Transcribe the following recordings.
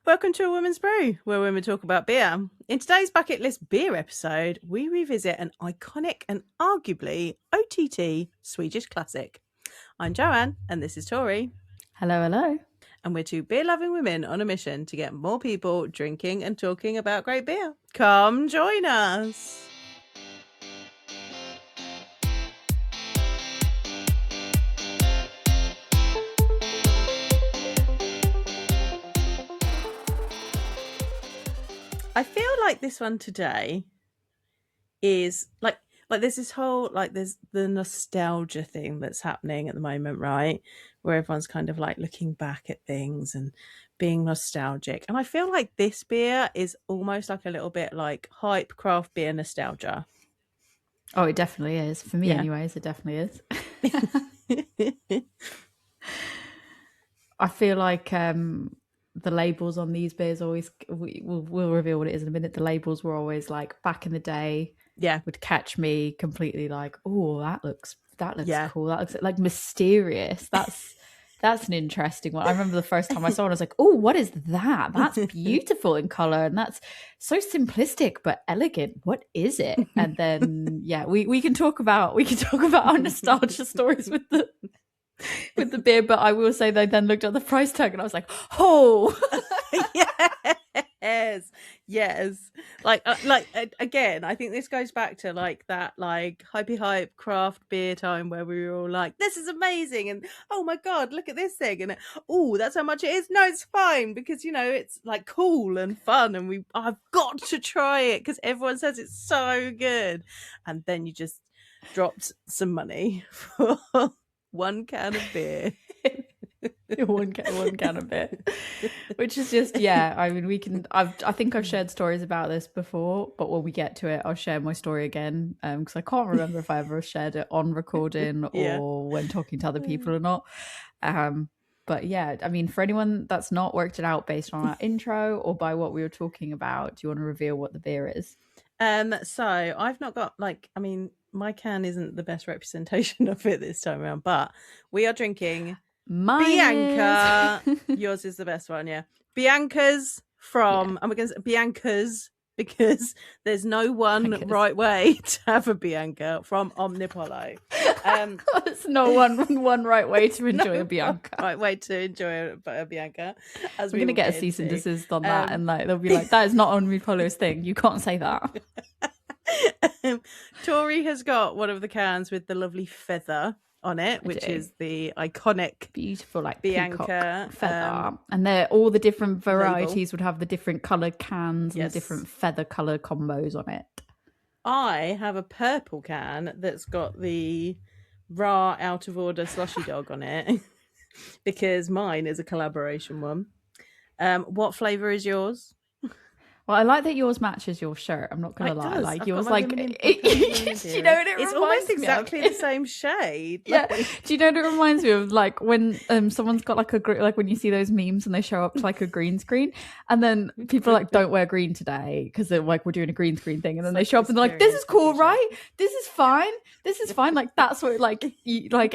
Welcome to A Woman's Brew, where women talk about beer. In today's bucket list beer episode, we revisit an iconic and arguably OTT Swedish classic. I'm Joanne, and this is Tori. Hello, hello. And we're two beer-loving women on a mission to get more people drinking and talking about great beer. Come join us. I feel like this one today is like there's this whole there's the nostalgia thing that's happening at the moment, right? Where everyone's kind of like looking back at things and being nostalgic. And I feel like this beer is almost like a little bit like hype craft beer nostalgia. Oh, it definitely is. For me, anyways, it definitely is. I feel like the labels on these beers always, we'll reveal what it is in a minute. The labels were always like back in the day, would catch me completely like, oh, that looks cool. That looks like mysterious. That's an interesting one. I remember the first time I saw it, I was like, oh, what is that? That's beautiful in color. And that's so simplistic, but elegant. What is it? And then, we can talk about our nostalgia stories with the beer. But I will say they then looked at the price tag and I was like, oh, yes. Like again, I think this goes back to like that like hype craft beer time where we were all like, this is amazing, and oh my god, look at this thing, and oh, that's how much it is. No, it's fine because it's like cool and fun, and I've got to try it because everyone says it's so good, and then you just dropped some money for one can of beer. one can of beer, which is just I mean I think I've shared stories about this before, but when we get to it I'll share my story again because I can't remember if I ever shared it on recording or when talking to other people or not. But I mean, for anyone that's not worked it out based on our intro or by what we were talking about, do you want to reveal what the beer is? So I've not got my can isn't the best representation of it this time around, but we are drinking Bianca. Yours is the best one, yeah. Bianca's from I'm against Bianca's because there's no one right way to have a Bianca from Omnipollo. There's no one right way to enjoy a Bianca. Right way to enjoy a Bianca. We're going to get a cease and desist on that, and they'll be like, that is not Omnipollo's thing. You can't say that. Tori has got one of the cans with the lovely feather on it, which is the iconic beautiful like Bianca feather, and all the different varieties would have the different coloured cans and the different feather colour combos on it. I have a purple can that's got the raw out of order slushy dog on it because mine is a collaboration one. What flavour is yours? Well, I like that yours matches your shirt. I'm not gonna lie. Like yours, like you know what it's almost exactly the same shade. Yeah. Do you know what it reminds me of? Like when someone's got like like when you see those memes and they show up to like a green screen, and then people are like, "Don't wear green today" because they're like, "We're doing a green screen thing," and then they show up and they're like, "This is cool, right? This is fine. This is fine." Like that's what like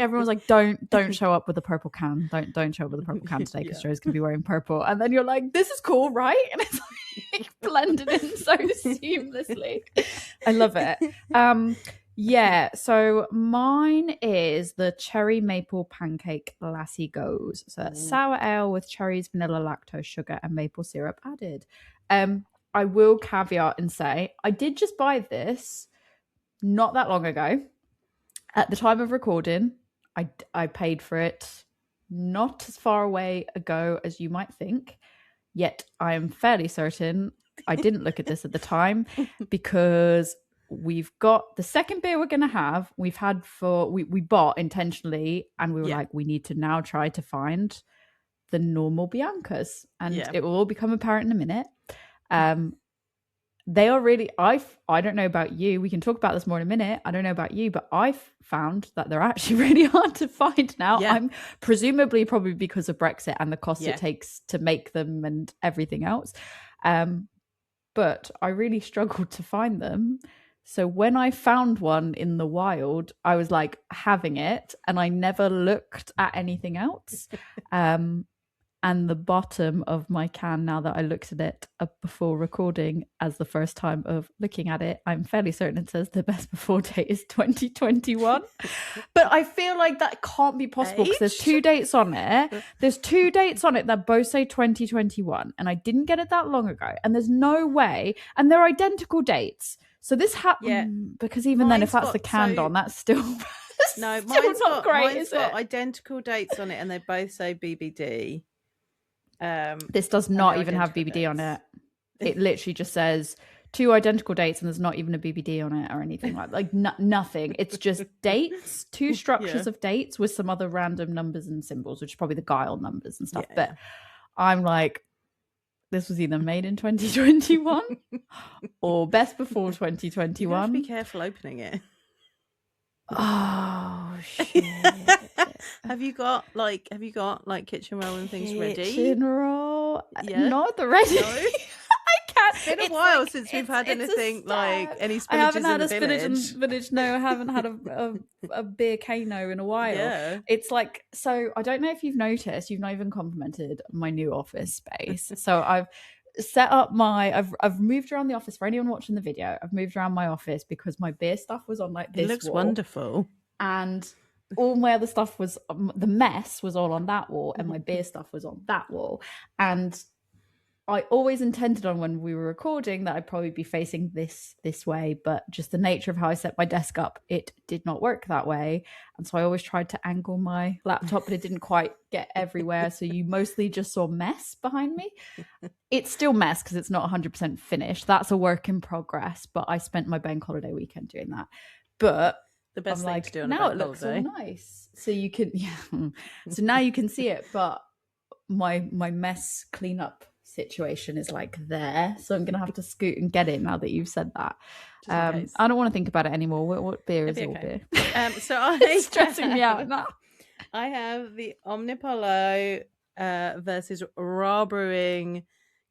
everyone's like, "Don't show up with a purple can. Don't show up with a purple can today because Joe's gonna be wearing purple." And then you're like, "This is cool, right?" And it's like blended in so seamlessly. I love it. So mine is the cherry maple pancake lassi gose. So that's sour ale with cherries, vanilla, lactose, sugar, and maple syrup added. I will caveat and say I did just buy this not that long ago. At the time of recording, I paid for it not as far away ago as you might think. Yet I am fairly certain I didn't look at this at the time because we've got the second beer we're going to have. We've had we bought intentionally, and we were like, we need to now try to find the normal Biancas, and it will all become apparent in a minute. They are really, I don't know about you. We can talk about this more in a minute. I don't know about you, but I've found that they're actually really hard to find now. I'm presumably probably because of Brexit and the cost it takes to make them and everything else. But I really struggled to find them. So when I found one in the wild, I was like having it, and I never looked at anything else. And the bottom of my can, now that I looked at it before recording as the first time of looking at it, I'm fairly certain it says the best before date is 2021. But I feel like that can't be possible because there's 2 dates on it. There's 2 dates on it that both say 2021. And I didn't get it that long ago. And there's no way. And they're identical dates. So this happened because even then, if that's the canned on, that's still... No, mine's not great, mine's got identical dates on it and they both say BBD. This does not even have BBD dates on it. It literally just says 2 identical dates and there's not even a BBD on it or anything like nothing. It's just dates, 2 structures of dates with some other random numbers and symbols, which is probably the guile numbers and stuff. But I'm like, this was either made in 2021 or best before 2021. You have to be careful opening it. Oh shit. Have you got like kitchen roll and things ready? Kitchen roll? Yeah. Not the ready. No? I can't. It's been a while since we've had anything like any spillages. I haven't had a spillage. No, I haven't had a beer cano in a while. Yeah. It's like, so I don't know if you've noticed, you've not even complimented my new office space. So I've set up I've moved around the office. For anyone watching the video, I've moved around my office because my beer stuff was on like this It looks wall, wonderful. And all my other stuff was, the mess was all on that wall and my beer stuff was on that wall. And I always intended on when we were recording that I'd probably be facing this way, but just the nature of how I set my desk up, it did not work that way. And so I always tried to angle my laptop, but it didn't quite get everywhere. So you mostly just saw mess behind me. It's still mess because it's not 100% finished. That's a work in progress, but I spent my bank holiday weekend doing that. But the best thing to do on a now bank it looks holiday. all nice. So you can, so now you can see it, but my mess cleanup situation is like there, so I'm gonna have to scoot and get it now that you've said that. I don't want to think about it anymore. What beer is all beer? So it's stressing me out now. I have the Omnipollo versus Raw Brewing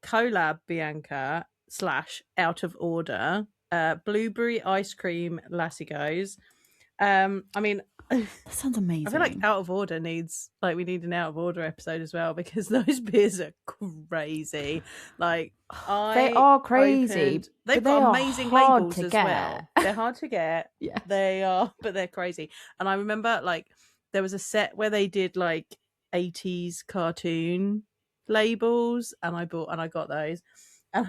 collab Bianca / out of order blueberry ice cream lassi gose. I mean, that sounds amazing. I feel like out of order needs, like, we need an out of order episode as well because those beers are crazy. Like, they are crazy. They've got amazing labels as well. They're hard to get. Yeah, they are, but they're crazy. And I remember, like, there was a set where they did like 80s cartoon labels, and I got those. And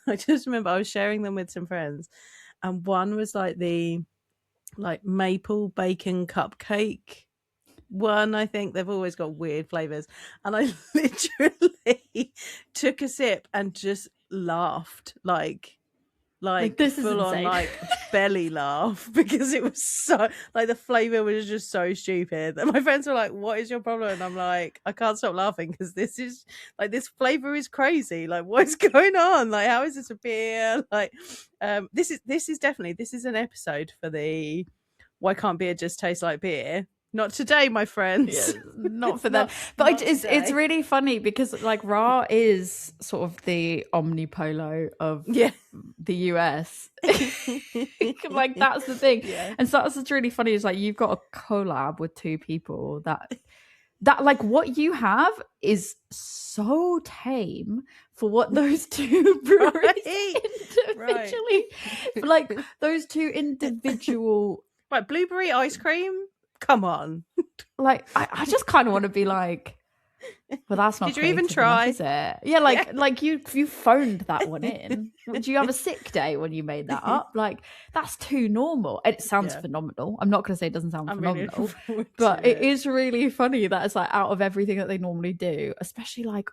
I just remember I was sharing them with some friends, and one was like the maple bacon cupcake one. I think they've always got weird flavors, and I literally took a sip and just laughed like this full is on like belly laugh because it was so, like, the flavor was just so stupid. And my friends were like, "What is your problem?" And I'm like, I can't stop laughing because this is like, this flavor is crazy. Like, what's going on? Like, how is this a beer? Like, this is definitely, this is an episode for the why can't beer just taste like beer? Not today, my friends. Yeah, not for them. But it's really funny because, like, Ra is sort of the Omnipollo of the US. Like, that's the thing. Yeah. And so that's what's really funny is, like, you've got a collab with 2 people that like, what you have is so tame for what those 2 breweries individually, like, those 2 individual... Right, blueberry ice cream? Come on. Like, I just kind of want to be like, well, that's not. Did you even try? Enough, is it? Yeah, like you phoned that one in. Did you have a sick day when you made that up? Like, that's too normal. It sounds phenomenal. I'm not going to say it doesn't sound phenomenal, really, but it is really funny that it's like out of everything that they normally do, especially like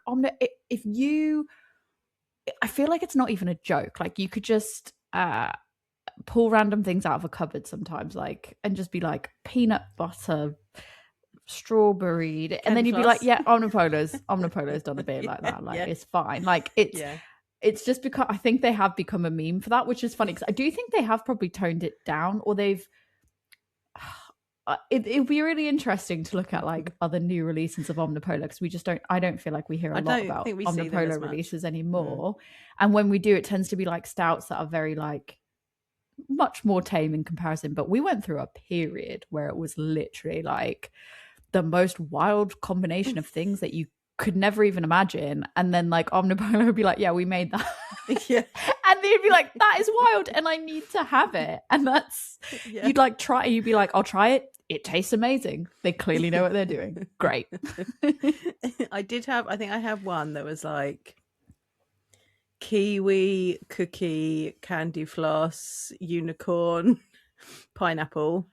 if you, I feel like it's not even a joke. Like, you could just pull random things out of a cupboard sometimes, like, and just be like peanut butter, strawberry, and then you'd be like, yeah, Omnipollo's done a beer like that. Like, it's fine. Like, it's just because I think they have become a meme for that, which is funny because I do think they have probably toned it down, or they've. It'd be really interesting to look at like other new releases of Omnipollo because I don't feel like we hear a lot about Omnipollo releases anymore. And when we do, it tends to be like stouts that are very like much more tame in comparison. But we went through a period where it was literally like the most wild combination of things that you could never even imagine. And then like Omnipollo would be like, yeah, we made that. Yeah. And they'd be like, that is wild and I need to have it. And that's, you'd like try, you'd be like, I'll try it. It tastes amazing. They clearly know what they're doing. Great. I think I have one that was like kiwi, cookie, candy floss, unicorn, pineapple,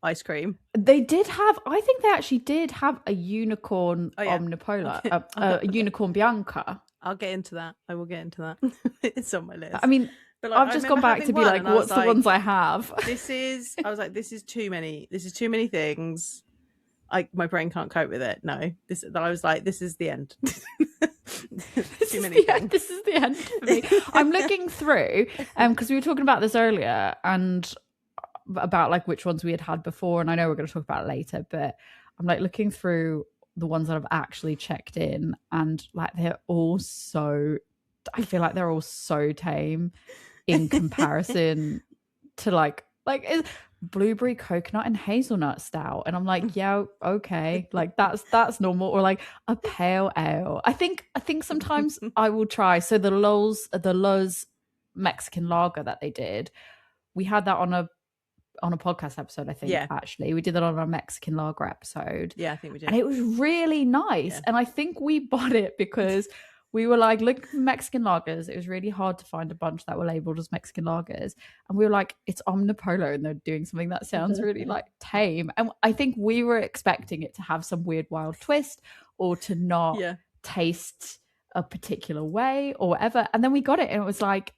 ice cream. They did have, I think they actually did have a unicorn Omnipollo, a unicorn Bianca. I'll get into that. I will get into that. It's on my list. I mean, but I've just gone back to be like, what's the ones I have? This is too many. This is too many things. My brain can't cope with it. No, I was like, this is the end. Too many things. This is the end for me. I'm looking through, because we were talking about this earlier and about like which ones we had before, and I know we're going to talk about it later, but I'm like looking through the ones that I've actually checked in, and like I feel like they're all so tame in comparison to like blueberry, coconut and hazelnut stout, and I'm like, yeah, okay, like that's normal. Or like a pale ale. I think sometimes I will try. So the Luz Mexican lager that they did, we had that on a podcast episode, I think. Actually, we did that on our Mexican lager episode. I think we did, and it was really nice. And I think we bought it because we were like looking for Mexican lagers. It was really hard to find a bunch that were labeled as Mexican lagers, and we were like, it's Omnipollo and they're doing something that sounds really like tame. And I think we were expecting it to have some weird wild twist or to not taste a particular way or whatever, and then we got it and it was like,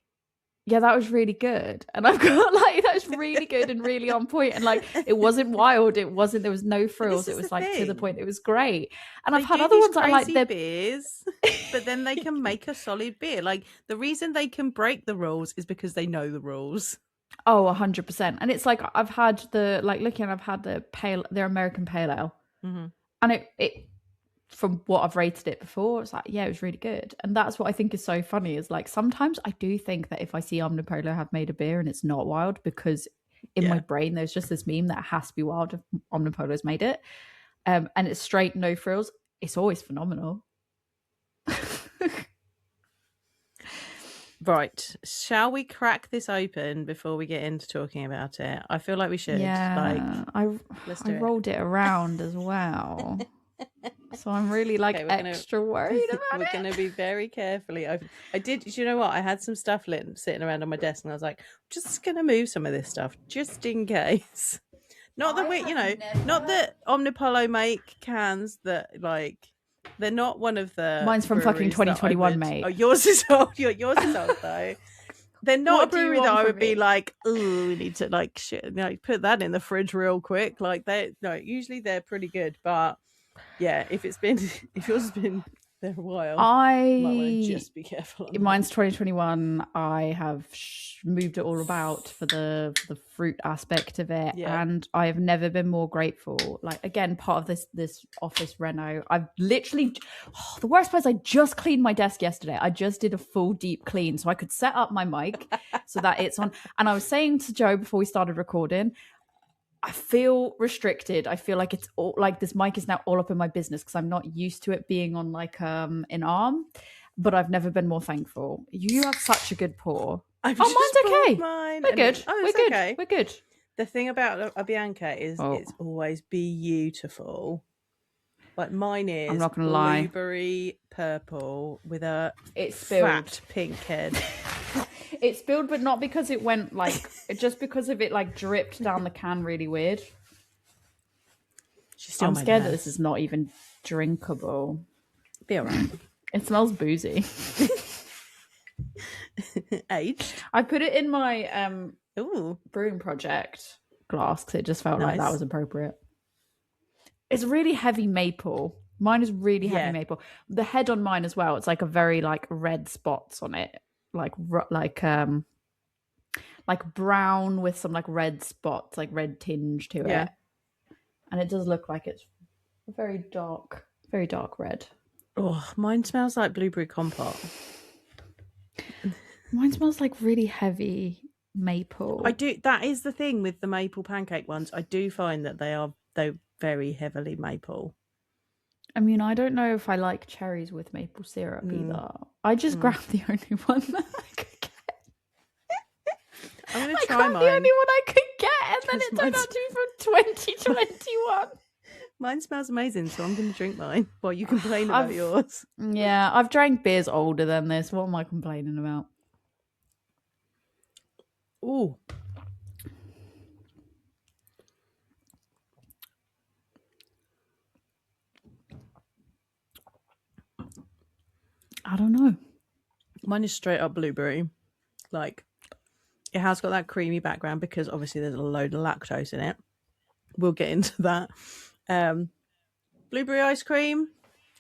yeah, that was really good. And I've got like, that was really good and really on point. And like, it wasn't wild. There was no frills. It was like to the point. It was great. And I've had other ones that I like their beers, but then they can make a solid beer. Like the reason they can break the rules is because they know the rules. Oh, 100%. And it's like, I've had their American pale ale. Mm-hmm. And it from what I've rated it before, it's like, yeah, it was really good. And that's what I think is so funny is like, sometimes I do think that if I see Omnipollo have made a beer and it's not wild, because in my brain, there's just this meme that it has to be wild if Omnipollo's made it. And it's straight, no frills. It's always phenomenal. Right. Shall we crack this open before we get into talking about it? I feel like we should. Yeah. I rolled it around as well. So I'm really like extra worried about it. We're going to be very carefully open. Do you know what? I had some stuff sitting around on my desk and I was like, I'm just going to move some of this stuff just in case. Not that Omnipollo make cans that like, they're not one of the. Mine's from fucking 2021, mate. Oh, yours is old. Yours is old though. They're not a brewery that I would be like, oh, we need to like shit, put that in the fridge real quick. Like usually they're pretty good, but yeah, if yours has been there a while, I might want to just be careful. Mine's 2021. I have moved it all about for the fruit aspect of it, and I have never been more grateful. Like again, part of this office reno, I've literally the worst part is I just cleaned my desk yesterday. I just did a full deep clean so I could set up my mic so that it's on. And I was saying to Joe before we started recording, I feel restricted. I feel like it's all like this mic is now all up in my business because I'm not used to it being on like an arm, but I've never been more thankful. You have such a good pour. Mine's okay. We're good. We're good. Okay. We're good. The thing about a Bianca is it's always beautiful. Like mine is, I'm not gonna lie, blueberry purple with a spilled fat pink head. It spilled, but not because it went like, just because of it like dripped down the can really weird. I'm scared that this is not even drinkable. Be alright. It smells boozy. Aged. I put it in my brewing project glass because it just felt like that was appropriate. It's really heavy maple. Mine is really heavy maple. The head on mine as well. It's like a very like red spots on it. Like brown with some like red spots, like red tinge to it. And it does look like it's very dark red. Oh, mine smells like blueberry compote. Mine smells like really heavy maple. I do. That is the thing with the maple pancake ones. I do find that they're very heavily maple. I mean, I don't know if I like cherries with maple syrup either. I just grabbed the only one that I could get. I'm going to I try grabbed mine. the only one I could get, and then it turned mine's- out to be from 2021. Mine smells amazing, so I'm going to drink mine while you complain about yours. Yeah, I've drank beers older than this. What am I complaining about? Ooh. I don't know. Mine is straight up blueberry. Like, it has got that creamy background because obviously there's a load of lactose in it. We'll get into that. Blueberry ice cream,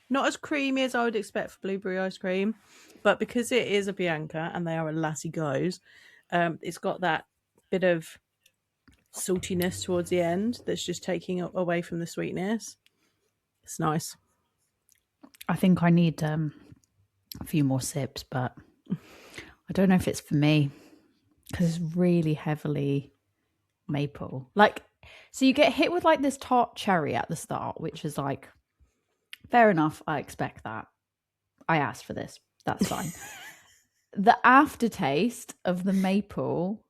not as creamy as I would expect for blueberry ice cream, but because it is a Bianca and they are a lassi gose, it's got that bit of saltiness towards the end that's just taking away from the sweetness. It's nice. I think I need a few more sips, but I don't know if it's for me because it's really heavily maple. Like, so you get hit with like this tart cherry at the start, which is like, fair enough. I expect that. I asked for this. That's fine. The aftertaste of the maple.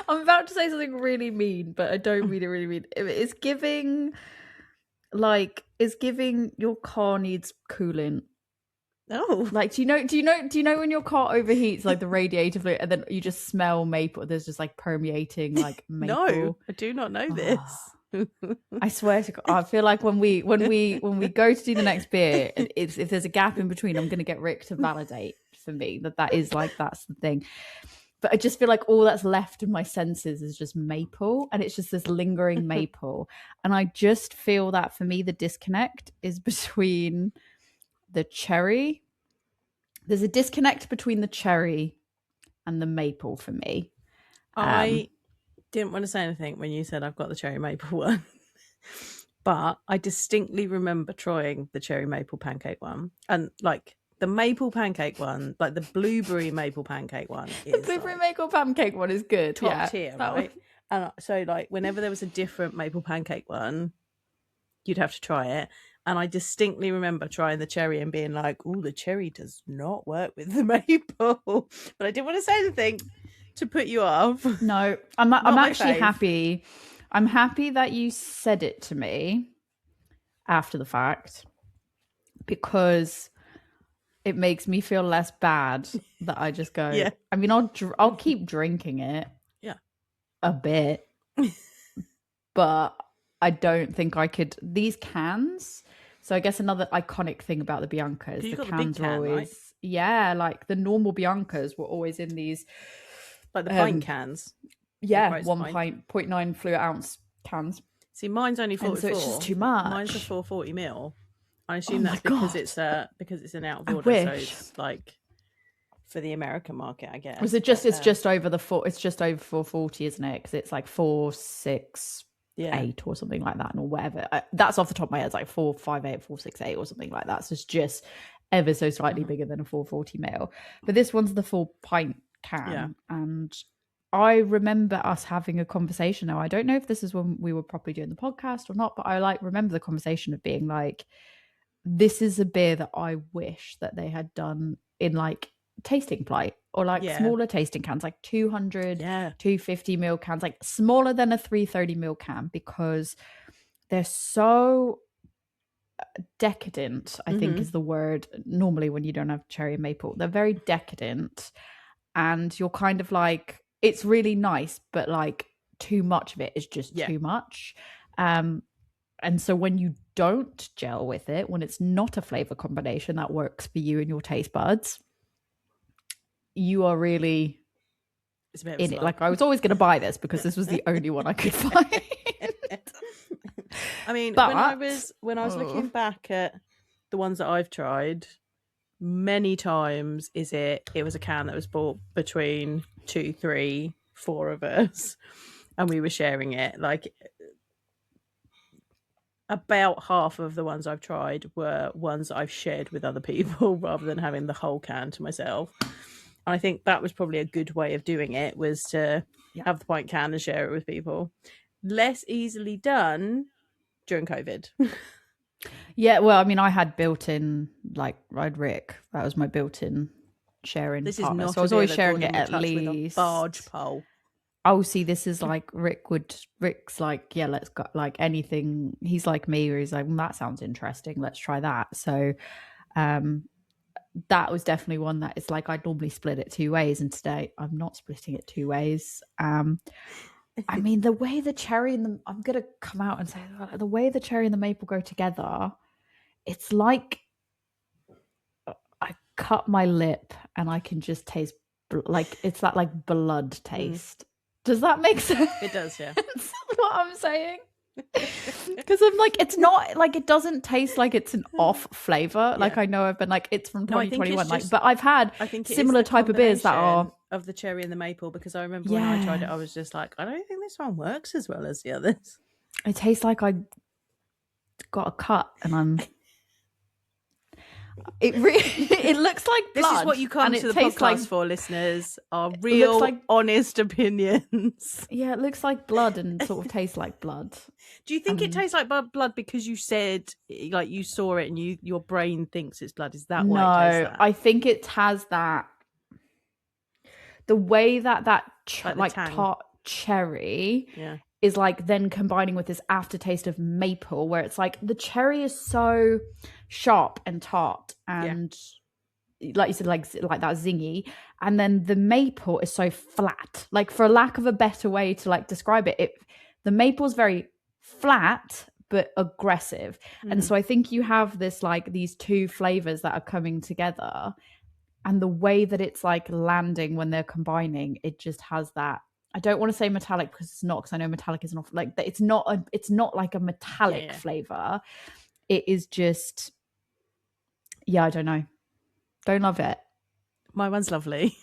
I'm about to say something really mean, but I don't mean it really mean. It's giving, like, it's giving your car needs coolant. Oh, Like, do you know when your car overheats, like the radiator fluid, and then you just smell maple? There's just like permeating like maple. no, I do not know this. I swear to God, I feel like when we go to do the next beer, if there's a gap in between, I'm going to get Rick to validate for me that is like that's the thing. But I just feel like all that's left in my senses is just maple, and it's just this lingering maple. And I just feel that for me, the disconnect is between the cherry. There's a disconnect between the cherry and the maple for me. I didn't want to say anything when you said I've got the cherry maple one, but I distinctly remember trying the cherry maple pancake one, and like the maple pancake one, like the blueberry maple pancake one, The blueberry maple pancake one is good. top tier, right? And so, like, whenever there was a different maple pancake one, you'd have to try it. And I distinctly remember trying the cherry and being like, "Oh, the cherry does not work with the maple." But I didn't want to say anything to put you off. No, I'm actually happy. I'm happy that you said it to me after the fact, because it makes me feel less bad that I just go. Yeah. I mean, I'll keep drinking it. Yeah. A bit, but I don't think I could. These cans. So I guess another iconic thing about the Biancas, the cans were always, right? Yeah, like the normal Biancas were always in these, like the pint cans. Yeah, 1.9 fluid ounce cans. See, mine's only 44. So it's just too much. Mine's a 440 mil. I assume that's because it's an out of order, so it's like for the American market, I guess. Was it just? It's just over the four. It's just over 440, isn't it? Because it's like 468 or something like that, or whatever. That's off the top of my head. It's like 458, 468 or something like that. So it's just ever so slightly bigger than a 440 mil. But this one's the full pint can, and I remember us having a conversation. Now I don't know if this is when we were properly doing the podcast or not, but I like remember the conversation of being like, this is a beer that I wish that they had done in like tasting plight or like smaller tasting cans, like 200, 250 ml cans, like smaller than a 330 ml can, because they're so decadent, I think is the word normally when you don't have cherry and maple. They're very decadent, and you're kind of like, it's really nice, but like too much of it is just too much. And so when you don't gel with it, when it's not a flavor combination that works for you and your taste buds, you are really in it. Like, I was always going to buy this because this was the only one I could find. I mean, when I was looking back at the ones that I've tried, many times it was a can that was bought between 2, 3, 4 of us, and we were sharing it. Like, about half of the ones I've tried were ones that I've shared with other people rather than having the whole can to myself. And I think that was probably a good way of doing it, was to have the pint can and share it with people. Less easily done during COVID. Yeah, well, I mean, I had built-in, like, I'd Rick. That was my built-in sharing This is partner. not So I was a beer always that sharing Gordon it would at touch with a least. barge pole. Oh, see, this is like Rick's like, yeah, let's go, like anything. He's like me, where he's like, that sounds interesting. Let's try that. So, that was definitely one that is like, I'd normally split it 2 ways, and today I'm not splitting it 2 ways. I mean, the way the cherry and I'm going to come out and say the way the cherry and the maple go together, it's like I cut my lip and I can just taste, like, it's that like blood taste. Does that make sense? It does, yeah. What I'm saying. Because I'm like, it's not like, it doesn't taste like it's an off flavor. Like, I know I've been like, it's from 2021, like, but I've had similar type of beers that are of the cherry and the maple, because I remember when I tried it, I was just like, I don't think this one works as well as the others. It tastes like I got a cut and I'm it looks like blood. This is what you come to the podcast for, listeners. Our real, like, honest opinions. Yeah, it looks like blood and sort of tastes like blood. Do you think it tastes like blood because you said, like, you saw it and your brain thinks it's blood? Is that why it tastes that? I think it has that. The way that like tart cherry is like then combining with this aftertaste of maple, where it's like the cherry is so sharp and tart and like you said, like that zingy, and then the maple is so flat. Like, for lack of a better way to like describe it, the maple is very flat but aggressive. And so I think you have this, like, these two flavors that are coming together, and the way that it's like landing when they're combining, it just has that. I don't want to say metallic because it's not, because I know metallic is not like that. It's not like a metallic flavor. It is just, I don't know. Don't love it. My one's lovely.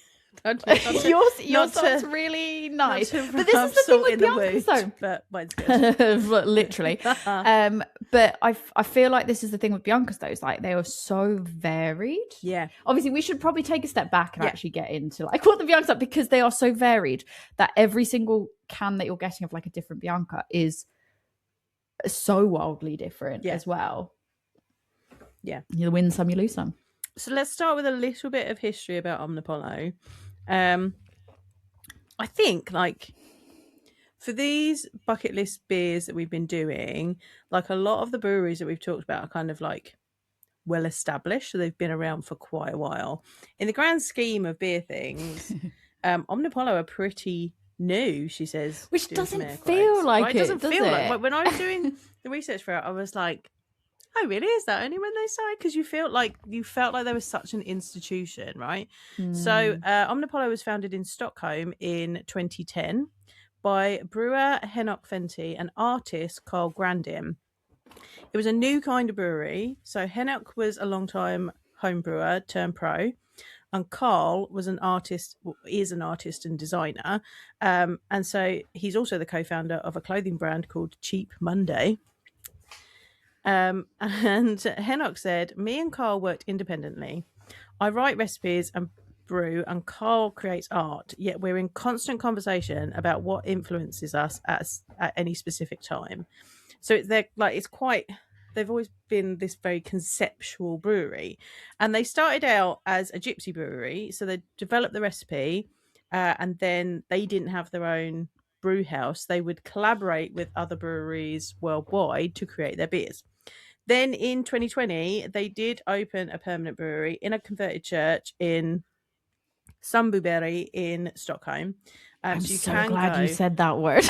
Yours sounds really nice. But this is the thing with Bianca's, though. But mine's good. Literally. But I feel like this is the thing with Bianca's, though. It's like they are so varied. Yeah. Obviously, we should probably take a step back and actually get into like what the Bianca's are, because they are so varied that every single can that you're getting of like a different Bianca is so wildly different as well. Yeah. You win some, you lose some. So let's start with a little bit of history about Omnipollo. I think, like, for these bucket list beers that we've been doing, like, a lot of the breweries that we've talked about are kind of like well established, so they've been around for quite a while. In the grand scheme of beer things, Omnipollo are pretty new, she says, which doesn't feel like it. Doesn't feel like when I was doing the research for it, I was like, oh, really? Is that only when they started? Because you felt like there was such an institution, right? So Omnipollo was founded in Stockholm in 2010 by brewer Henok Fentie and artist Karl Grandin. It was a new kind of brewery. So Henok was a long-time home brewer turned pro, and Karl was is an artist and designer. And so he's also the co-founder of a clothing brand called Cheap Monday. And Henok said, me and Karl worked independently. I write recipes and brew, and Karl creates art, yet we're in constant conversation about what influences us at any specific time. So they've always been this very conceptual brewery, and they started out as a gypsy brewery. So they developed the recipe, and then they didn't have their own brew house. They would collaborate with other breweries worldwide to create their beers. Then in 2020, they did open a permanent brewery in a converted church in Sundbyberg in Stockholm. I'm so glad you said that word.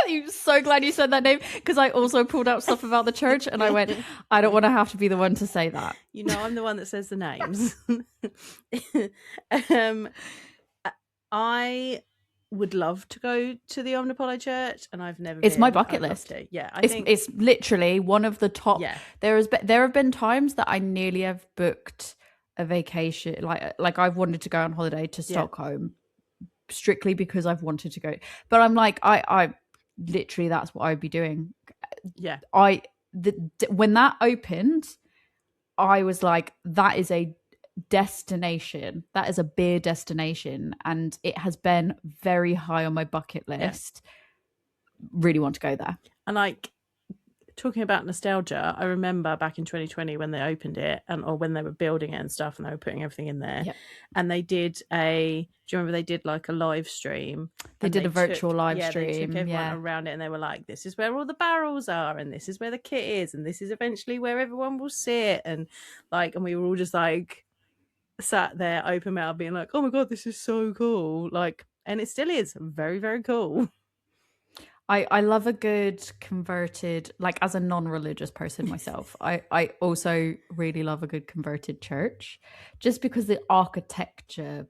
I'm so glad you said that name, because I also pulled up stuff about the church and I went, I don't want to have to be the one to say that. You know, I'm the one that says the names. I would love to go to the Omnipollo Church, and I've never. It's my bucket list. Yeah, I think it's literally one of the top. Yeah. There have been times that I nearly have booked a vacation, like I've wanted to go on holiday to Stockholm, strictly because I've wanted to go. But I'm like, I literally, that's what I'd be doing. Yeah. When that opened, I was like, that is a destination. That is a beer destination, and it has been very high on my bucket list. Really want to go there. And like, talking about nostalgia, I remember back in 2020 when they opened it, or when they were building it and stuff, and they were putting everything in there. Yep. And they did do you remember they did like a live stream? They did a virtual live stream. They took everyone around it, and they were like, "This is where all the barrels are, and this is where the kit is, and this is eventually where everyone will sit." And like, and we were all just like sat there, open mouth, being like, "Oh my god, this is so cool!" Like, and it still is very, very cool. I love a good converted, like as a non-religious person myself, I also really love a good converted church, just because the architecture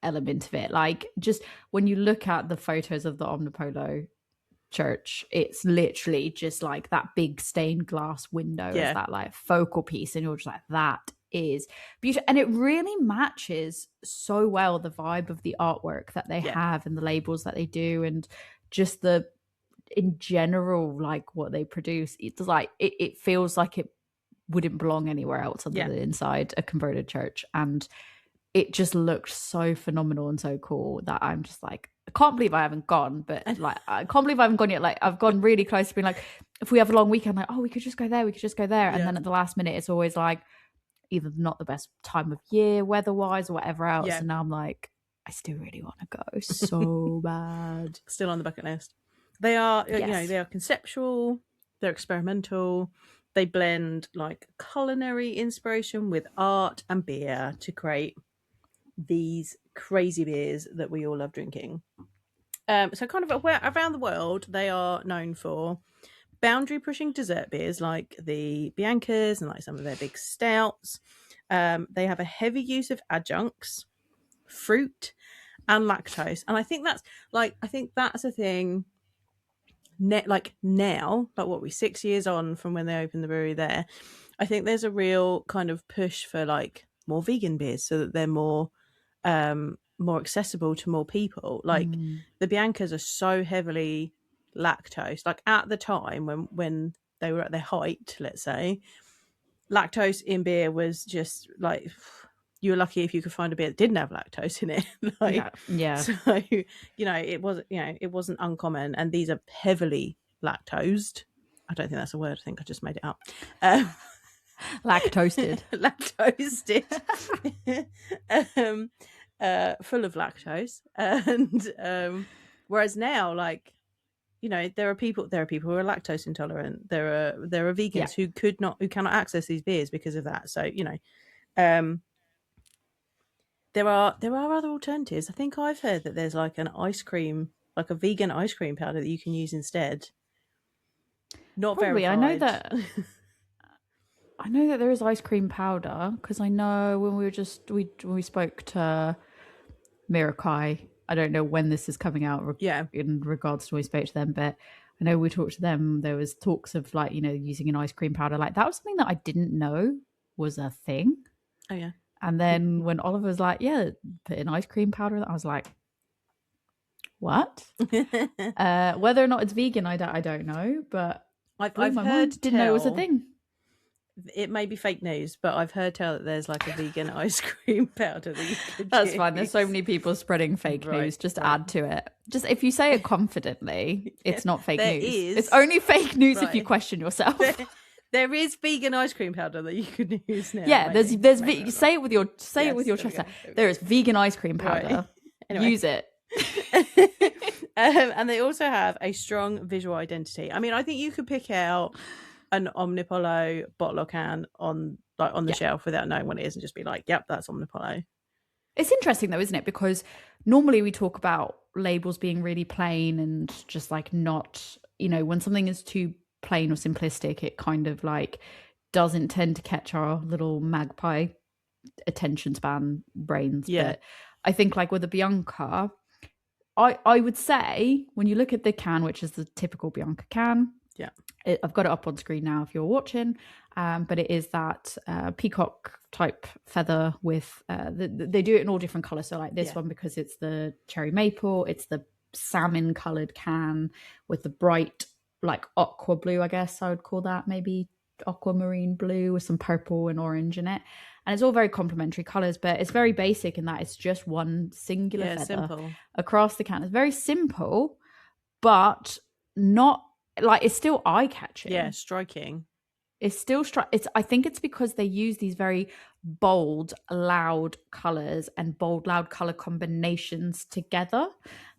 element of it, like just when you look at the photos of the Omnipollo Church, it's literally just like that big stained glass window is that like focal piece, and you're just like, that is beautiful. And it really matches so well the vibe of the artwork that they have and the labels that they do, and just the in general, like what they produce. It's like it feels like it wouldn't belong anywhere else other than inside a converted church, and it just looked so phenomenal and so cool that I'm just like, I can't believe I haven't gone, but like I can't believe I haven't gone yet. Like I've gone really close to being like, if we have a long weekend, like, oh, we could just go there, and then at the last minute it's always like either not the best time of year weather wise or whatever else, and now I'm like, I still really want to go so bad. Still on the bucket list. They are, they are conceptual, they're experimental, they blend like culinary inspiration with art and beer to create these crazy beers that we all love drinking. So kind of around the world, they are known for boundary pushing dessert beers like the Biancas and like some of their big stouts. They have a heavy use of adjuncts, fruit, and lactose. And I think that's a thing. Like now, like what we 6 years on from when they opened the brewery there, I think there's a real kind of push for like more vegan beers so that they're more accessible to more people. Like the Biancas are so heavily lactose. Like at the time when they were at their height, let's say, lactose in beer was just like, you were lucky if you could find a beer that didn't have lactose in it. So it wasn't uncommon, and these are heavily lactosed. I don't think that's a word. I think I just made it up. Lactosed full of lactose. And whereas now, like, there are people who are lactose intolerant. There are vegans who cannot access these beers because of that. So there are other alternatives. I think I've heard that there's like an ice cream, like a vegan ice cream powder that you can use instead. Not Probably. verified. I know that there is ice cream powder, because I know when we spoke to Mirakai, I don't know when this is coming out in regards to when we spoke to them, but I know we talked to them, there was talks of like, using an ice cream powder. Like that was something that I didn't know was a thing. Oh yeah. And then when Oliver was like, yeah, put in ice cream powder, I was like, what? Whether or not it's vegan, I don't know, but I've heard didn't know it was a thing. It may be fake news, but I've heard tell that there's like a vegan ice cream powder that you could That's use. fine. There's so many people spreading fake news. Just add to it. Just if you say it confidently, it's not fake news. It's only fake news if you question yourself. There is vegan ice cream powder that you could use now. Yeah, there's say it with your chest. There is vegan ice cream powder. Right. Anyway. Use it. And they also have a strong visual identity. I mean, I think you could pick out an Omnipollo bottle or can on the shelf without knowing what it is and just be like, yep, that's Omnipollo. It's interesting though, isn't it? Because normally we talk about labels being really plain and just like not, when something is too plain or simplistic, it kind of like doesn't tend to catch our little magpie attention span brains. Yeah. But I think like with the Bianca, I would say when you look at the can, which is the typical Bianca can, I've got it up on screen now if you're watching, but it is that peacock type feather with they do it in all different colors. So like this one, because it's the cherry maple, it's the salmon colored can with the bright like aqua blue, I guess I would call that, maybe aquamarine blue with some purple and orange in it. And it's all very complementary colors, but it's very basic in that it's just one singular feather simple across the can. It's very simple, but not like it's still eye catching. Yeah, striking. It's still I think it's because they use these very bold, loud colors and bold, loud color combinations together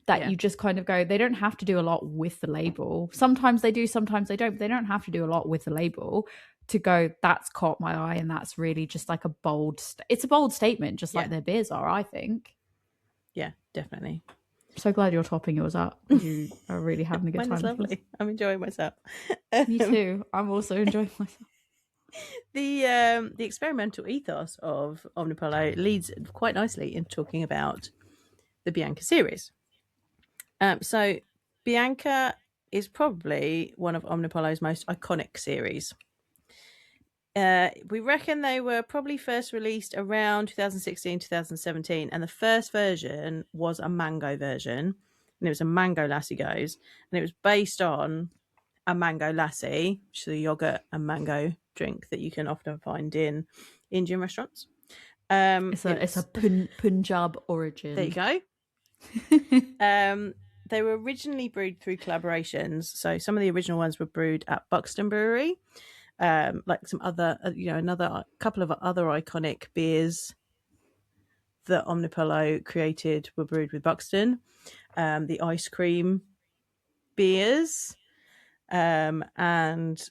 that you just kind of go, they don't have to do a lot with the label. Sometimes they do, sometimes they don't. But they don't have to do a lot with the label to go, that's caught my eye, and that's really just like a bold. It's a bold statement, just like their beers are, I think. Yeah, definitely. So glad you're topping yours up. You are really having a good time. Lovely. I'm enjoying myself. Me too. I'm also enjoying myself. The experimental ethos of Omnipollo leads quite nicely into talking about the Bianca series. So Bianca is probably one of Omnipollo's most iconic series. We reckon they were probably first released around 2016, 2017, and the first version was a mango version, and it was a mango lassi gose, and it was based on a mango lassi, which is a yogurt and mango drink that you can often find in Indian restaurants. It's a Punjab origin. There you go. They were originally brewed through collaborations, so some of the original ones were brewed at Buxton Brewery. Like some other, another couple of other iconic beers that Omnipollo created were brewed with Buxton. The ice cream beers, and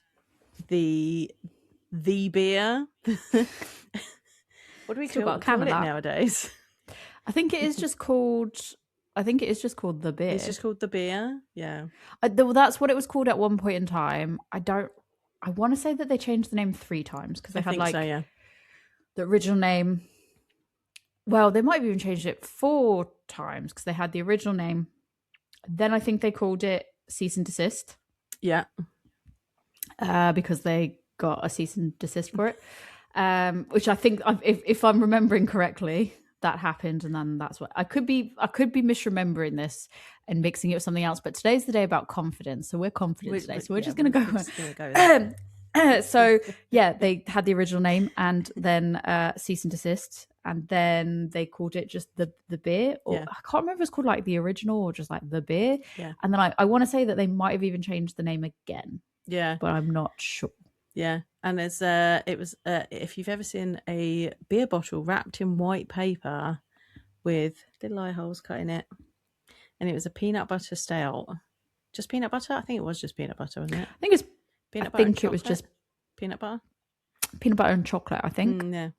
the beer. What do we call it nowadays? I think it is just called the beer. It's just called the beer. Yeah. That's what it was called at one point in time. I want to say that they changed the name 3 times because they had the original name. Well, they might have even changed it 4 times because they had the original name. Then I think they called it Cease and Desist. Yeah. Because they got a cease and desist for it. Which I think, if I'm remembering correctly, that happened, and then that's what I could be misremembering this and mixing it with something else. But today's the day about confidence, so we're confident today. So we're just going to go. So yeah, they had the original name, and then cease and desist, and then they called it just the beer. Or I can't remember if it's called like the original or just like the beer. Yeah. And then I want to say that they might have even changed the name again. Yeah, but I'm not sure. Yeah, and there's if you've ever seen a beer bottle wrapped in white paper with little eye holes cut in it, and it was a peanut butter stout. Just peanut butter? I think it was just peanut butter, wasn't it? I think it's peanut butter. I think it was just peanut butter. Peanut butter and chocolate, I think. Yeah,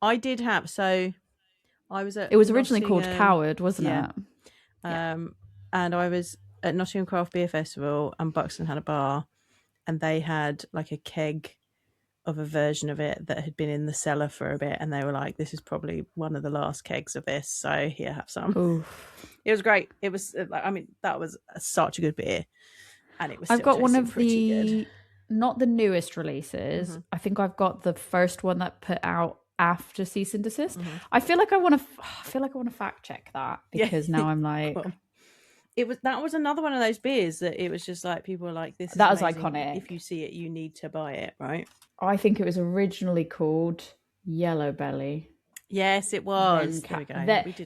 I did have. So I was at. It was originally called Coward, wasn't it? Yeah. And I was at Nottingham Craft Beer Festival, and Buxton had a bar. And they had like a keg of a version of it that had been in the cellar for a bit. And they were like, this is probably one of the last kegs of this. So here, have some. Oof. It was great. It was, that was such a good beer. And it was I've got one of good. Not the newest releases. Mm-hmm. I think I've got the first one that put out after Cease and Desist. Mm-hmm. I feel like I want to fact check that because now I'm like... Well, that was another one of those beers that it was just like people were like, this is that was amazing. Iconic. If you see it, you need to buy it, right? I think it was originally called Yellow Belly. Yes, it was. There we go.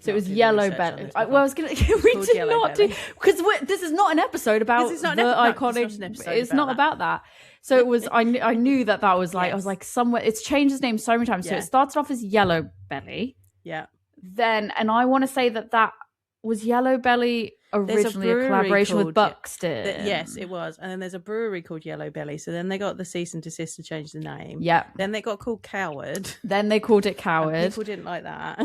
So it was Yellow Belly. We did not do because this is not an episode about the iconic. It's not about that. So it was. I knew that was like. Yes. I was like somewhere. It's changed its name so many times. Yeah. So it started off as Yellow Belly. Yeah. Then, and I want to say that was Yellow Belly originally a collaboration with Buxton. Yes, it was. And then there's a brewery called Yellow Belly. So then they got the cease and desist to change the name. Yeah. Then they got called Coward. Then they called it Coward. And people didn't like that.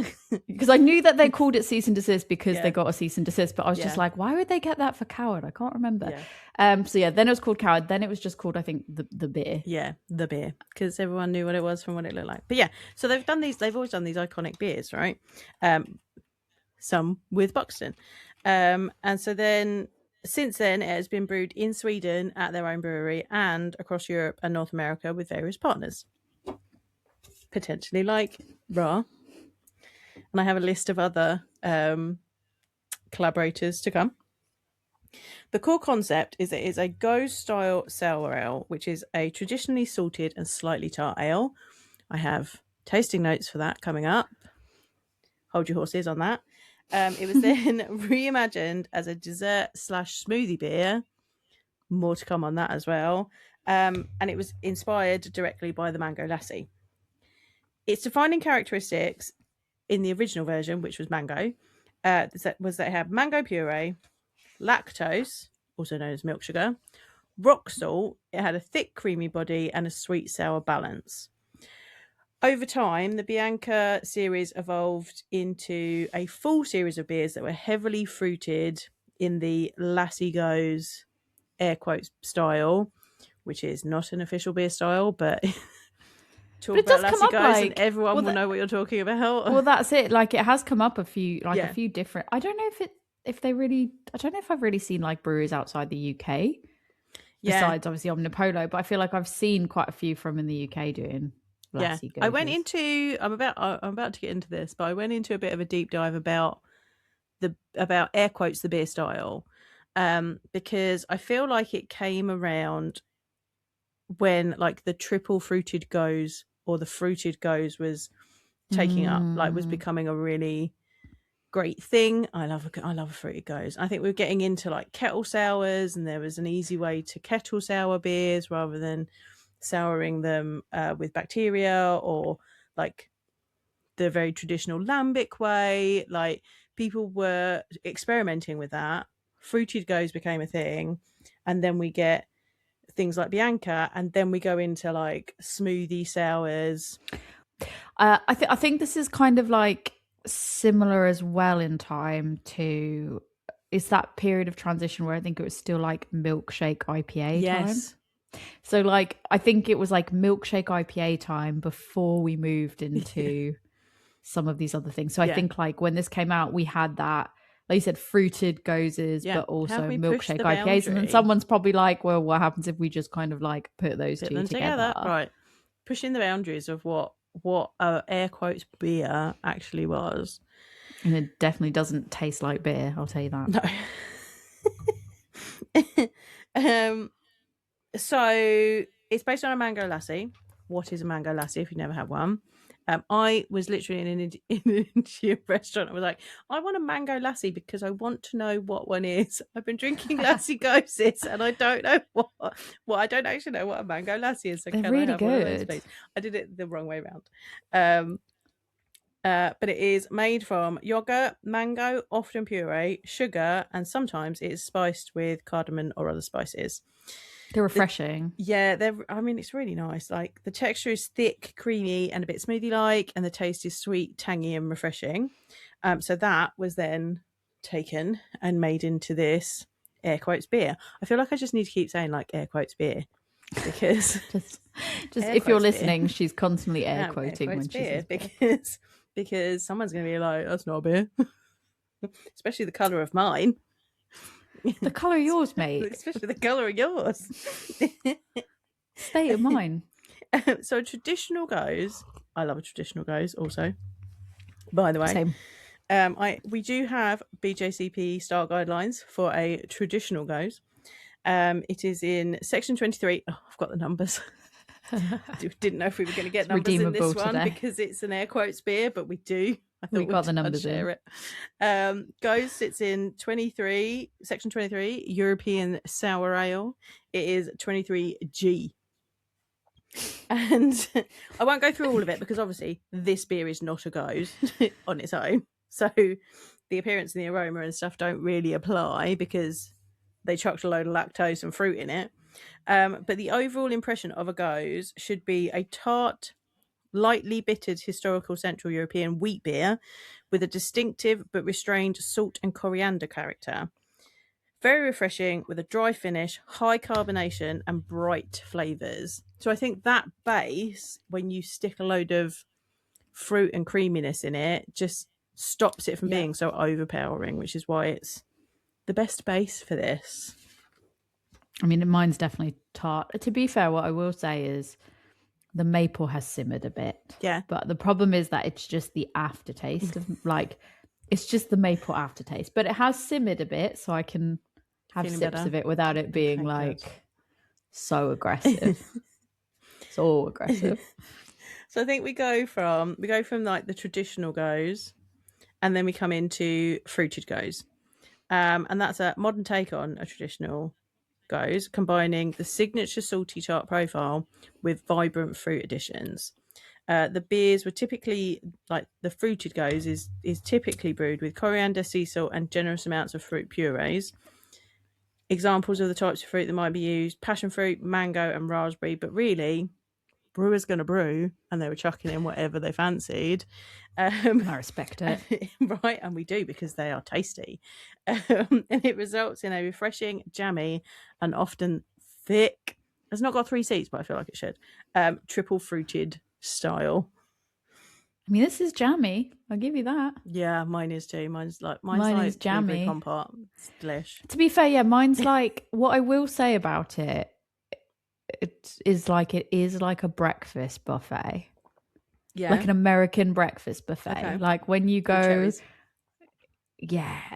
Because I knew that they called it cease and desist because they got a cease and desist. But I was just like, why would they get that for Coward? I can't remember. Yeah. So yeah, then it was called Coward. Then it was just called, I think, the beer. Yeah, the beer. Because everyone knew what it was from what it looked like. But yeah, so they've always done these iconic beers, right? Some with Buxton. And so then since then it has been brewed in Sweden at their own brewery and across Europe and North America with various partners, potentially like Ra. And I have a list of other collaborators to come. The core concept is that it's a gose style sour ale, which is a traditionally salted and slightly tart ale. I have tasting notes for that coming up. Hold your horses on that. It was then reimagined as a dessert / smoothie beer more to come on that as well. And it was inspired directly by the mango lassi. Its defining characteristics in the original version, which was mango, was that it had mango puree, lactose, also known as milk sugar, rock salt. It had a thick, creamy body and a sweet sour balance. Over time, the Bianca series evolved into a full series of beers that were heavily fruited in the lassi gose, air quotes, style, which is not an official beer style, but talk it does about come lassi up gose like, and everyone will know what you're talking about. Well, that's it. Like, it has come up a few different. I don't know if they really. I don't know if I've really seen like breweries outside the UK. Besides, obviously, Omnipollo, but I feel like I've seen quite a few from in the UK doing lassi goses. I went into. I'm about to get into this, but I went into a bit of a deep dive about air quotes the beer style, because I feel like it came around when like the triple fruited gose or the fruited gose was taking up, like was becoming a really great thing. I love a fruited gose. I think we were getting into like kettle sours, and there was an easy way to kettle sour beers rather than souring them with bacteria, or like the very traditional lambic way. Like, people were experimenting with that. Fruited gose became a thing, and then we get things like Bianca, and then we go into like smoothie sours. I think this is kind of like similar as well in time to. It's that period of transition where I think it was still like milkshake IPA time. So like I think it was like milkshake IPA time before we moved into some of these other things. So I think like when this came out, we had that, like you said, fruited goses, but also milkshake IPAs. And then someone's probably like, well, what happens if we just kind of like put those two together? Right. Pushing the boundaries of what air quotes beer actually was. And it definitely doesn't taste like beer, I'll tell you that. No. So it's based on a mango lassi. What is a mango lassi if you've never had one? I was literally in an Indian restaurant. I was like, I want a mango lassi because I want to know what one is. I've been drinking lassi goses and I don't know what. Well, I don't actually know what a mango lassi is. So they're can really I have good. one of those, please? I did it the wrong way around. But it is made from yogurt, mango, often puree, sugar, and sometimes it is spiced with cardamom or other spices. They're refreshing. It's really nice. Like, the texture is thick, creamy, and a bit smoothie-like, and the taste is sweet, tangy, and refreshing. So that was then taken and made into this air quotes beer. I feel like I just need to keep saying like air quotes beer, because just if you're listening, she's constantly air quoting when she says beer, because someone's going to be like, that's not a beer. Especially the colour of mine. The colour of yours, mate. Especially the colour of yours. State of mind. So a traditional gose. I love a traditional gose also. By the way. Same. We do have BJCP style guidelines for a traditional gose. It is in section 23. Oh, I've got the numbers. Didn't know if we were going to get numbers in this one today, because it's an air quotes beer, but we do. I thought we got the numbers share it. Gose sits in 23, section 23, European sour ale. It is 23G. And I won't go through all of it because obviously this beer is not a gose on its own. So the appearance and the aroma and stuff don't really apply because they chucked a load of lactose and fruit in it. But the overall impression of a gose should be a tart, lightly bittered historical Central European wheat beer with a distinctive but restrained salt and coriander character. Very refreshing with a dry finish, high carbonation and bright flavours. So I think that base, when you stick a load of fruit and creaminess in it, just stops it from being so overpowering, which is why it's the best base for this. I mean, mine's definitely tart. To be fair, what I will say is the maple has simmered a bit. Yeah. But the problem is that it's just the aftertaste of like, it's just the maple aftertaste. But it has simmered a bit, so I can have sips of it without it being so aggressive. So aggressive. So I think we go from like the traditional gose, and then we come into fruited gose. And that's a modern take on a traditional gose, combining the signature salty tart profile with vibrant fruit additions. The beers were typically like the fruited gose is typically brewed with coriander, sea salt, and generous amounts of fruit purees. Examples of the types of fruit that might be used: passion fruit, mango, and raspberry. But really, brewer's going to brew, and they were chucking in whatever they fancied. And I respect it. Right, and we do, because they are tasty. And it results in a refreshing, jammy, and often thick. It's not got 3 seats, but I feel like it should. Triple fruited style. I mean, this is jammy. I'll give you that. Yeah, mine is too. Mine is like jammy. Compote. It's delish. To be fair, yeah, mine's like, what I will say about it, it is like a breakfast buffet. Yeah. Like an American breakfast buffet. Okay. Like when you go,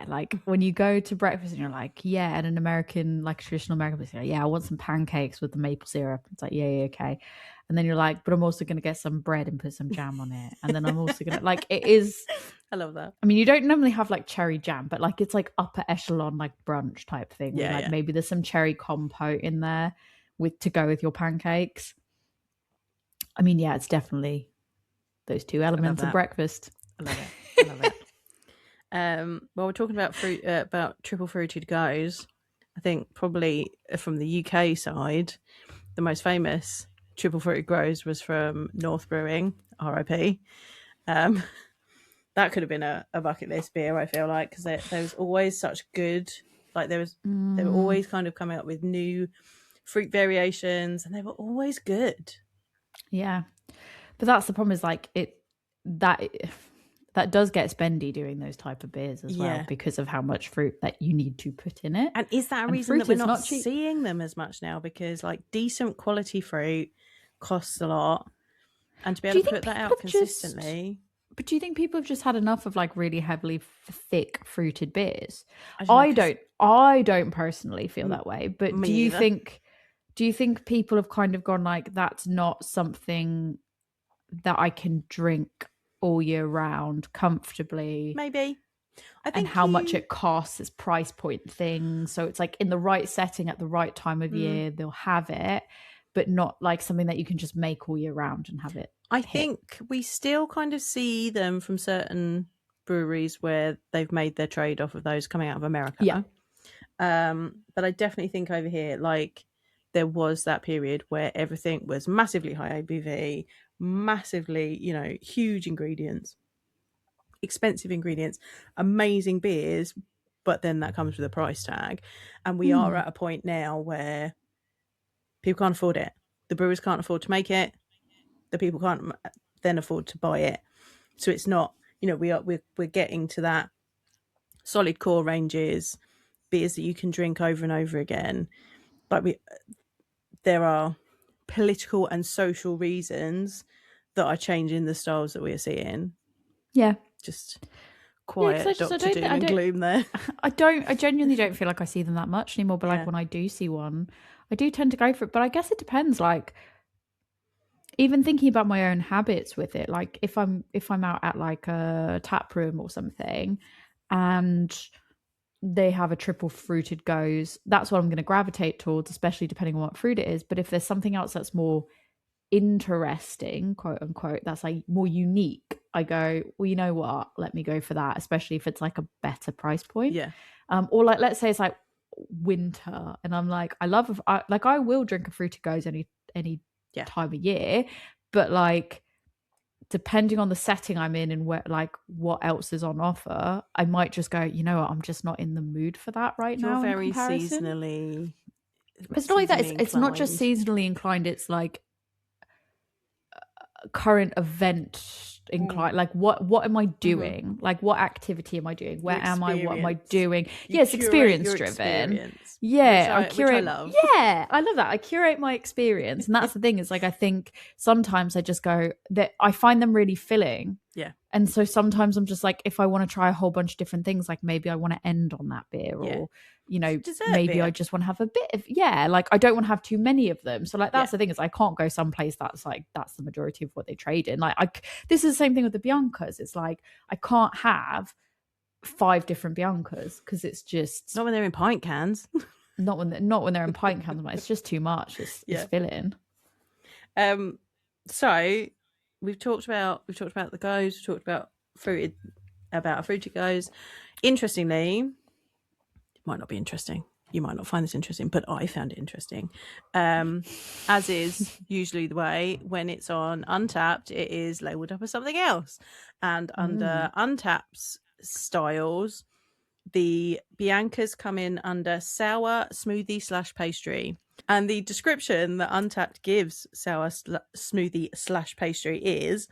like when you go to breakfast and you're like, yeah, at an American, like traditional American buffet, yeah, I want some pancakes with the maple syrup. It's like, yeah, okay. And then you're like, but I'm also going to get some bread and put some jam on it. And then I'm also going to, like, it is. I love that. I mean, you don't normally have like cherry jam, but like it's like upper echelon, like brunch type thing. Yeah, where, like maybe there's some cherry compote in there to go with your pancakes. I mean, yeah, it's definitely those two elements of breakfast. I love it. I love it. Well, we're talking about fruit, about triple fruited gose. I think probably from the UK side, the most famous triple fruited gose was from North Brewing, RIP. That could have been a bucket list beer, I feel like, because there was always such good, like they were always kind of coming up with new fruit variations, and they were always good. Yeah, but that's the problem, is like that does get spendy doing those type of beers as well, because of how much fruit that you need to put in it. And is that a reason that we're not seeing them as much now? Because like decent quality fruit costs a lot, and to be able to put that out consistently. But do you think people have just had enough of like really heavily thick fruited beers? I don't personally feel that way. But do you think people have kind of gone like, that's not something that I can drink all year round comfortably? Maybe. I think, and how much it costs, it's price point thing. So it's like in the right setting at the right time of year, they'll have it, but not like something that you can just make all year round and have it. I think we still kind of see them from certain breweries where they've made their trade off of those coming out of America. Yeah. But I definitely think over here, like, there was that period where everything was massively high ABV, massively, huge ingredients, expensive ingredients, amazing beers, but then that comes with a price tag. And we are at a point now where people can't afford it. The brewers can't afford to make it. The people can't then afford to buy it. So it's not, we're getting to that solid core ranges, beers that you can drink over and over again. But there are political and social reasons that are changing the styles that we are seeing. Yeah. Just quiet Dr. Doom and gloom there. I genuinely don't feel like I see them that much anymore, but like when I do see one, I do tend to go for it. But I guess it depends, like, even thinking about my own habits with it, like if I'm out at like a tap room or something and they have a triple fruited gose, that's what I'm going to gravitate towards, especially depending on what fruit it is. But if there's something else that's more interesting, quote unquote, that's like more unique, I go, well, you know what, let me go for that, especially if it's like a better price point. Or like, let's say it's like winter and I'm like, I will drink a fruited gose any time of year, but like depending on the setting I'm in and where, like, what else is on offer, I might just go, you know what, I'm just not in the mood for that right now. You're very seasonally. It's not like that. It's not just seasonally inclined. It's like current event inclined. Like what am I doing? Like what activity am I doing? Where am I? What am I doing? Yes, experience driven. I curate. I love. Yeah, I love that. I curate my experience, and that's the thing. Is like I think sometimes I just go that I find them really filling. Yeah. And so sometimes I'm just like, if I want to try a whole bunch of different things, like maybe I want to end on that beer, or maybe beer. I just want to have a bit of like I don't want to have too many of them. So like that's the thing, is I can't go someplace that's like that's the majority of what they trade in. Like this is the same thing with the Biancas. It's like I can't have 5 different Biancas because it's just not when they're in pint cans. Not when they're in pint cans. It's just too much. It's filling. So we've talked about the gose. We've talked about a fruited gose. Interestingly, it might not be interesting. You might not find this interesting, but I found it interesting. As is usually the way, when it's on Untapped, it is labelled up as something else. And under Untapped's styles, the Biancas come in under sour smoothie / pastry. And the description that Untapped gives sour smoothie / pastry is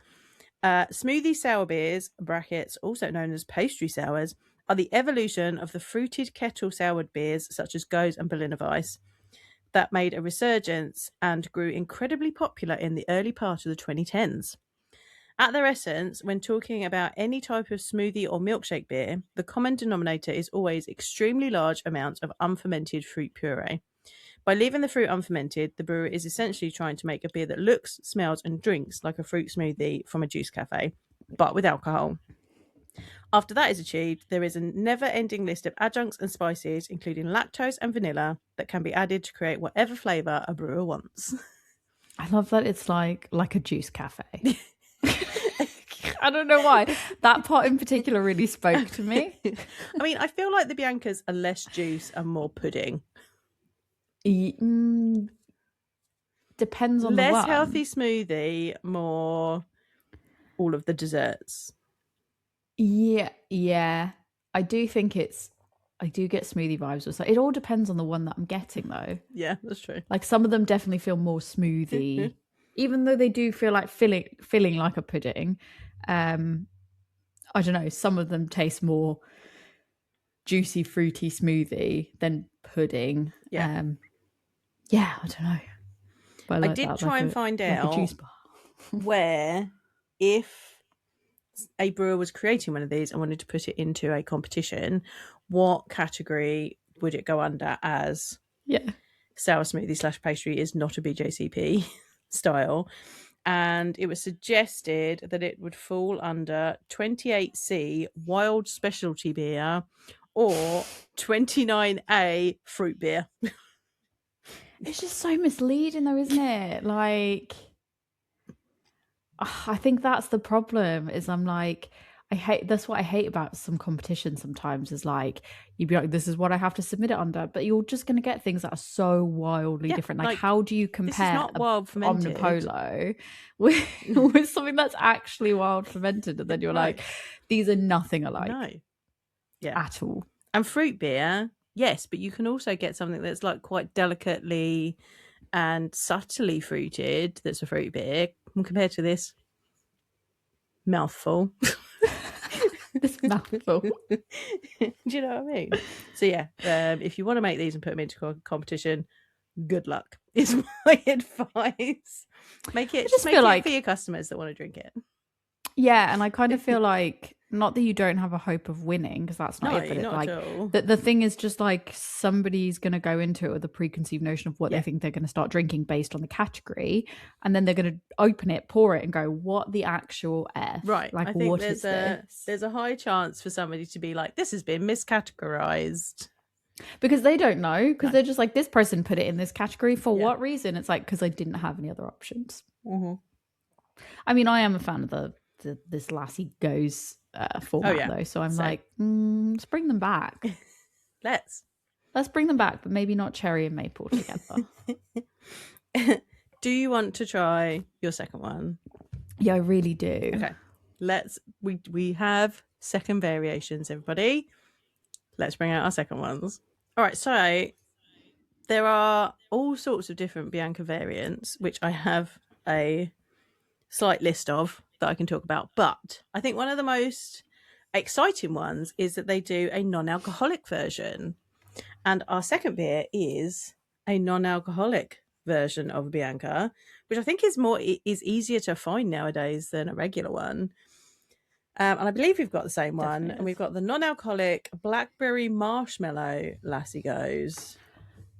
smoothie sour beers, brackets, also known as pastry sours, are the evolution of the fruited kettle soured beers such as Gose and Berliner Weiss that made a resurgence and grew incredibly popular in the early part of the 2010s. At their essence, when talking about any type of smoothie or milkshake beer, the common denominator is always extremely large amounts of unfermented fruit puree. By leaving the fruit unfermented, the brewer is essentially trying to make a beer that looks, smells, and drinks like a fruit smoothie from a juice cafe, but with alcohol. After that is achieved, there is a never-ending list of adjuncts and spices, including lactose and vanilla, that can be added to create whatever flavour a brewer wants. I love that it's like a juice cafe. I don't know why. That part in particular really spoke to me. I mean, I feel like the Biancas are less juice and more pudding. Depends on less the one. healthy smoothie, more all of the desserts. Yeah. I do get smoothie vibes. It all depends on the one that I'm getting, though. Yeah, that's true. Like some of them definitely feel more smoothie, even though they do feel like filling like a pudding. I don't know. Some of them taste more juicy, fruity smoothie than pudding. Yeah. I don't know. But I did try and find out where, if a brewer was creating one of these and wanted to put it into a competition, what category would it go under as? Yeah. Sour smoothie / pastry is not a BJCP style. And it was suggested that it would fall under 28C wild specialty beer or 29A fruit beer. It's just so misleading though, isn't it? Like, I think that's the problem, is I'm like, that's what I hate about some competition sometimes, is like, you'd be like, this is what I have to submit it under, but you're just going to get things that are so wildly different. Like, how do you compare Omnipollo with something that's actually wild fermented? And then you're like, these are nothing alike. No. Yeah. At all. And fruit beer, yes, but you can also get something that's like quite delicately and subtly fruited that's a fruit beer compared to this mouthful. This mouthful. Do you know what I mean? So yeah, if you want to make these and put them into competition, good luck is my advice. Make it for your customers that want to drink it. Yeah, and I kind of feel like, not that you don't have a hope of winning, because that's not it, but not like at all. The thing is just like, somebody's going to go into it with a preconceived notion of what they think they're going to start drinking based on the category, and then they're going to open it, pour it, and go, what the actual F? Right. Like, I think what is this? There's a high chance for somebody to be like, this has been miscategorized. Because they don't know, because they're just like, this person put it in this category for what reason? It's like, because I didn't have any other options. Mm-hmm. I mean, I am a fan of this lassi gose format though, so I'm like, let's bring them back. Let's bring them back, but maybe not cherry and maple together. Do you want to try your second one? Yeah, I really do. Okay, we have second variations, everybody. Let's bring out our second ones. All right, so there are all sorts of different Bianca variants, which I have a slight list of that I can talk about, but I think one of the most exciting ones is that they do a non-alcoholic version, and our second beer is a non-alcoholic version of Bianca, which I think is easier to find nowadays than a regular one. And I believe we've got the same one, and we've got the non-alcoholic blackberry marshmallow lassi gose.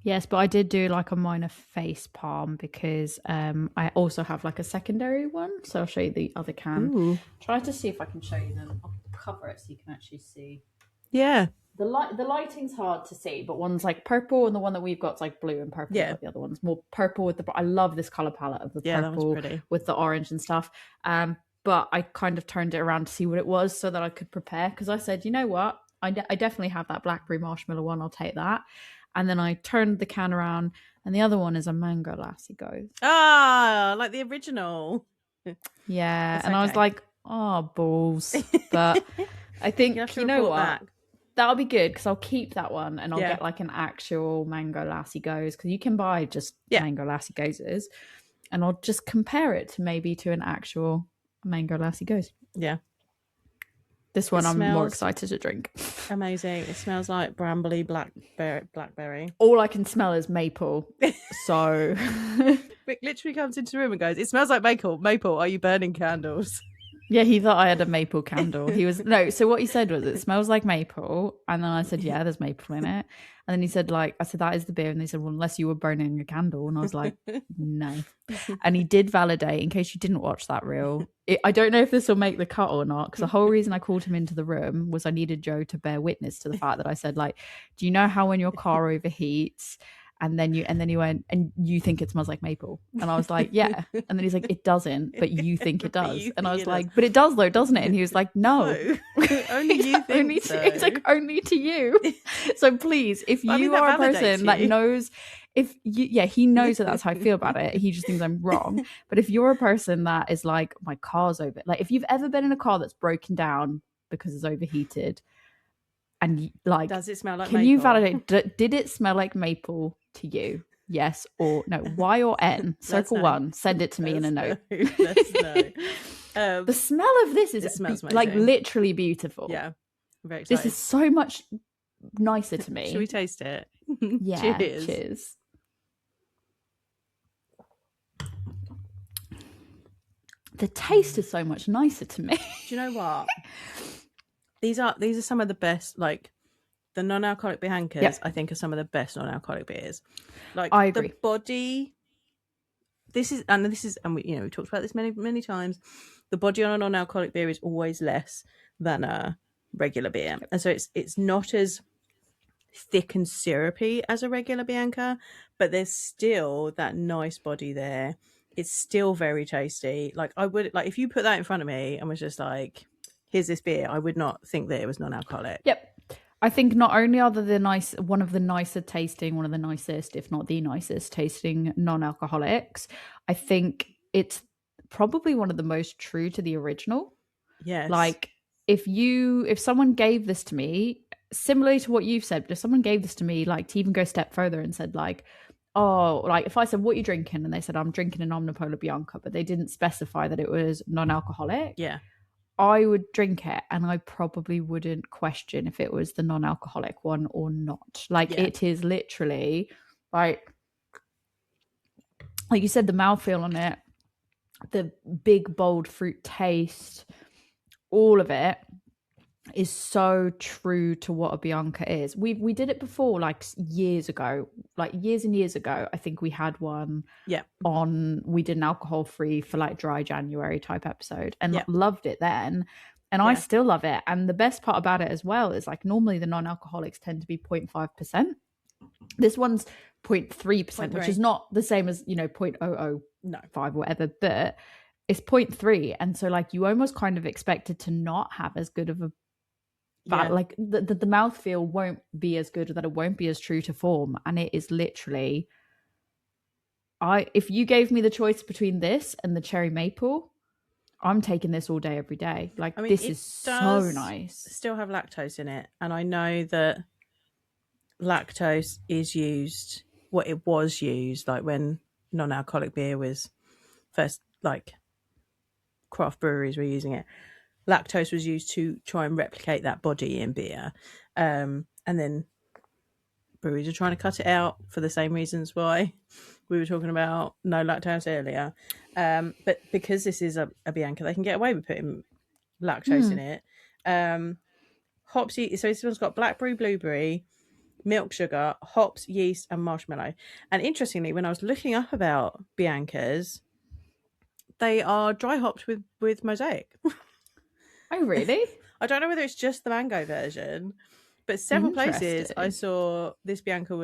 Yes, but I did do like a minor face palm, because I also have like a secondary one. So I'll show you the other can. Ooh. Try to see if I can show you them. I'll cover it so you can actually see. Yeah. The lighting's hard to see, but one's like purple and the one that we've got's like blue and purple. Yeah. But the other one's more purple with the. I love this color palette of the Yeah, that was purple pretty. with the orange and stuff. But I kind of turned it around to see what it was so that I could prepare, because I said, you know what, I definitely have that blackberry marshmallow one. I'll take that. And then I turned the can around, and the other one is a mango lassi gose. Ah, like the original. Yeah, It's and I was okay. like, oh balls, but I think have to you know report what. back. That'll be good, because I'll keep that one and I'll Yeah. get like an actual mango lassi gose, because you can buy just Yeah. mango lassi goses, and I'll just compare it to an actual mango lassi gose. Yeah. This one It I'm more smells excited to drink. amazing. It smells like brambly blackberry. All I can smell is maple. So Rick literally comes into the room and goes, "It smells like maple. Maple, are you burning candles?" yeah, he thought I had a maple candle. He was no. So what he said was, it smells like maple, and then I said, yeah, there's maple in it. And then he said, like, I said, that is the beer, and they said, well, unless you were burning a candle, and I was like, no. And he did validate. In case you didn't watch that reel, I don't know if this will make the cut or not, because the whole reason I called him into the room was I needed Joe to bear witness to the fact that I said, like, do you know how when your car overheats? And then he went, and you think it smells like maple? And I was like, yeah. And then he's like, it doesn't, but you think it does. And I was like, but it does though, doesn't it? And he was like, no. Only you think so. It's like, only to you. So please, if you are a person that knows, he knows that that's how I feel about it. He just thinks I'm wrong. But if you're a person that is like, my car's over, like if you've ever been in a car that's broken down because it's overheated, and like, does it smell like can maple? you validate, did it smell like maple to you? Yes or no? Y or N? Circle one. Send it to me in a note. Let's know. The smell of this is like literally beautiful. Yeah, I'm very excited. This is so much nicer to me. Should we taste it? Yeah. Cheers. The taste is so much nicer to me. Do you know what? These are some of the best, like the non-alcoholic Biancas. Yep. I think are some of the best non-alcoholic beers. Like I agree. The body. This is, and we talked about this many times. The body on a non-alcoholic beer is always less than a regular beer, and so it's not as thick and syrupy as a regular Bianca, but there's still that nice body there. It's still very tasty. Like I would, like if you put that in front of me and was just like, here's this beer, I would not think that it was non-alcoholic. Yep. I think not only are they one of the nicest, if not the nicest tasting non-alcoholics, I think it's probably one of the most true to the original. Yes. Like if someone gave this to me, similarly to what you've said, but if someone gave this to me, like to even go a step further and said like, oh, like if I said, what are you drinking? And they said, I'm drinking an Omnipollo Bianca, but they didn't specify that it was non-alcoholic. Yeah. I would drink it and I probably wouldn't question if it was the non-alcoholic one or not. Like it is literally like you said, the mouthfeel on it, the big bold fruit taste, all of it is so true to what a Bianca is. We did it before, like years and years ago. I think we had one we did an alcohol free for like dry January type episode, and loved it then, and I still love it. And the best part about it as well is like normally the non-alcoholics tend to be 0.5%. This one's 0.3%, which is not the same as 0.005 or whatever, but it's 0.3, and so like you almost kind of expect it to not have as good of a like the mouthfeel won't be as good, or that it won't be as true to form. And it is literally, if you gave me the choice between this and the cherry maple, I'm taking this all day, every day. Like, I mean, this is so nice. Still have lactose in it, and I know that lactose is used. What it was used, like when non-alcoholic beer was first, like craft breweries were using it. Lactose was used to try and replicate that body in beer, and then breweries are trying to cut it out for the same reasons why we were talking about no lactose earlier. But because this is a Bianca, they can get away with putting lactose in it. Hopsy, so this one's got blackberry, blueberry, milk sugar, hops, yeast, and marshmallow. And interestingly, when I was looking up about Biancas, they are dry hopped with mosaic. Oh, really? I don't know whether it's just the mango version, But several places I Interesting. saw this Bianca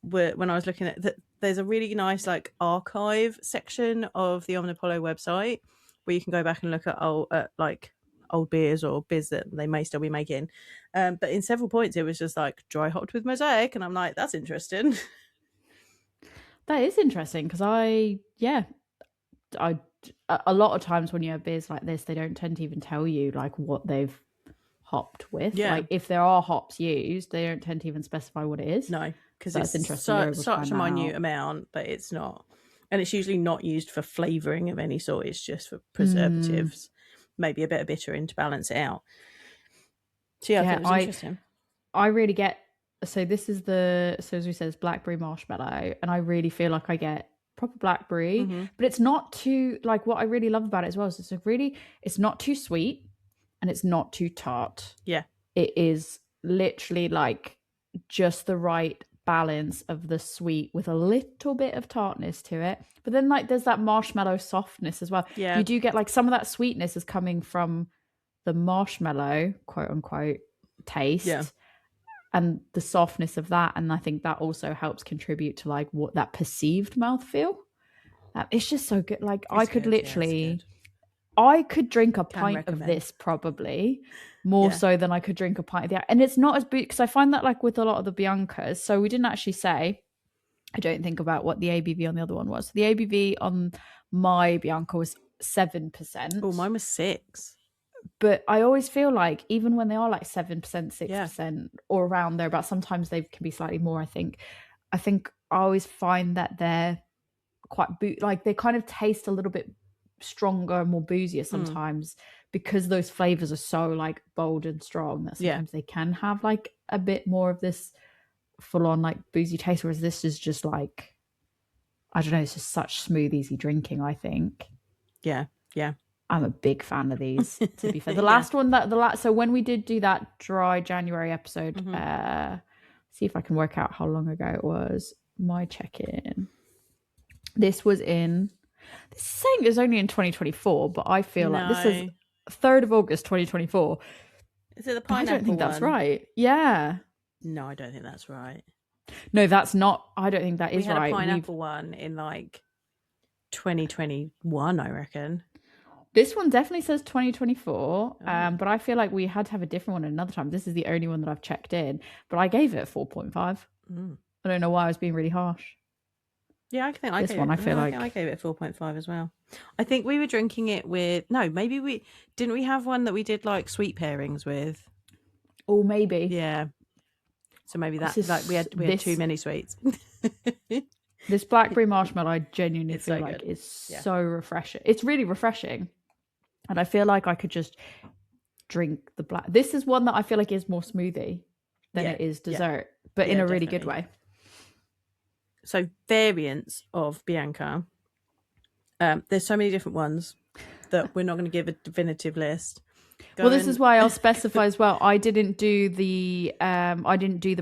when I was looking at that. There's a really nice like archive section of the Omnipollo website where you can go back and look at old beers or beers that they may still be making. But in several points, it was just like dry hopped with mosaic, and I'm like, that's interesting. That is interesting because a lot of times when you have beers like this, they don't tend to even tell you like what they've hopped with. Yeah. Like if there are hops used, they don't tend to even specify what it is. No, because So it's that's interesting. You're able to such find a that minute out. amount, but it's not. And it's usually not used for flavouring of any sort. It's just for preservatives, maybe a bit of bitter in to balance it out. So yeah, I thought it was interesting. I really get, so this is so as we said, it's blackberry marshmallow, and I really feel like I get proper blackberry, but it's not too, like what I really love about it as well is it's not too sweet and it's not too tart. Yeah. It is literally like just the right balance of the sweet with a little bit of tartness to it. But then like there's that marshmallow softness as well. Yeah. You do get like some of that sweetness is coming from the marshmallow, quote unquote, taste. Yeah. And the softness of that. And I think that also helps contribute to like what that perceived mouthfeel. It's just so good. Like I could literally, I could drink a pint of this probably more so than I could drink a pint of the. And it's not as big because I find that like with a lot of the Biancas. So we didn't actually say, I don't think about what the ABV on the other one was. The ABV on my Bianca was 7%. Oh, mine was 6. But I always feel like even when they are like 7%, 6% or around there, but sometimes they can be slightly more, I think I always find that they're quite like they kind of taste a little bit stronger and more boozier sometimes because those flavors are so like bold and strong that sometimes they can have like a bit more of this full on like boozy taste, whereas this is just like, I don't know, it's just such smooth, easy drinking, I think. Yeah. I'm a big fan of these, to be fair. The last one so when we did do that dry January episode, see if I can work out how long ago it was. My check-in. This was saying it was only in 2024, but I feel like this is 3rd of August 2024. Is it the pineapple I don't think one? that's right. Yeah. No, I don't think that's right. No, that's not. I don't think that is right. We had a pineapple one in like 2021, I reckon. This one definitely says 2024, but I feel like we had to have a different one another time. This is the only one that I've checked in, but I gave it a 4.5. I don't know why I was being really harsh. Yeah, I think I gave it 4.5 as well. I think we were drinking it with maybe we have one that we did like sweet pairings with. Oh, maybe. Yeah. So maybe that we had too many sweets. This blackberry marshmallow, I genuinely feel like is so refreshing. It's really refreshing. And I feel like I could just drink the black. This is one that I feel like is more smoothie than it is dessert, but in a really good way. So variants of Bianca. There's so many different ones that we're not going to give a definitive list. This is why I'll specify as well. I didn't do the